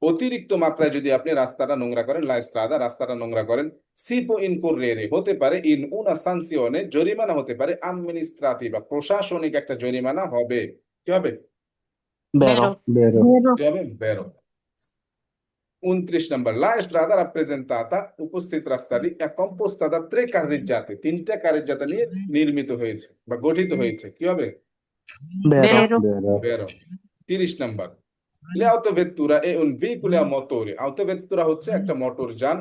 অতিরিক্ত মাত্রায় যদি আপনি রাস্তাটা নোংরা করেন, লা স্ট্রাদা, রাস্তাটা নোংরা করেন, si può incorrere, হতে পারে in una sanzione, জরিমানা হতে পারে, amministrativa, প্রশাসনিক একটা জরিমানা হবে। কি হবে? বেরো। Vero. কি হবে? বেরো। 29 নাম্বার, la strada rappresentata, উপস্থিত রাস্তাটি è composta da 3 carreggiate, 3টা কারেজ্জাতা নিয়ে নির্মিত হয়েছে বা গঠিত হয়েছে। কি হবে? বেরো। বেরো। 30 number, le autovettura è un veicolo a motore, autovettura হচ্ছে একটা মোটর যান,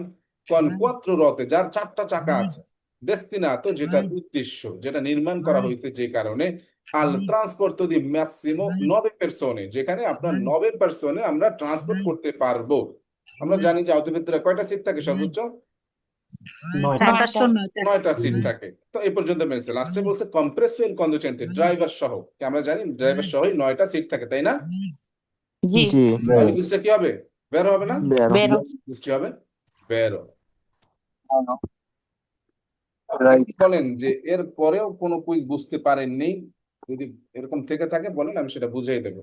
con 4 ruote, যার 4টা চাকা আছে, destinato, যেটার উদ্দেশ্য, যেটা নির্মাণ করা হয়েছে যে কারণে, al trasporto di massimo 9 persone, যেখানে আপনার 9 পার্সনে আমরা ট্রান্সপোর্ট করতে পারবো। আমরা জানি যে autovettura কয়টা সিট থাকে সর্বোচ্চ? 9টা শূন্য 9টা সিট থাকে। তো এই পর্যন্ত মিলছে। লাস্টে বলছে compresso il conducente, ড্রাইভার সহ, আমরা জানি ড্রাইভার সহই 9টা সিট থাকে, তাই না? জি। জি। তাহলে বুঝতে কি হবে? বের হবে না? বেরো। বেরো। বুঝতে হবে বেরো। রাইট। বলেন যে এর পরেও কোনো কুইজ বুঝতে পারেননি, যদি এরকম থেকে থাকে বলেন, আমি সেটা বুঝিয়ে দেবো।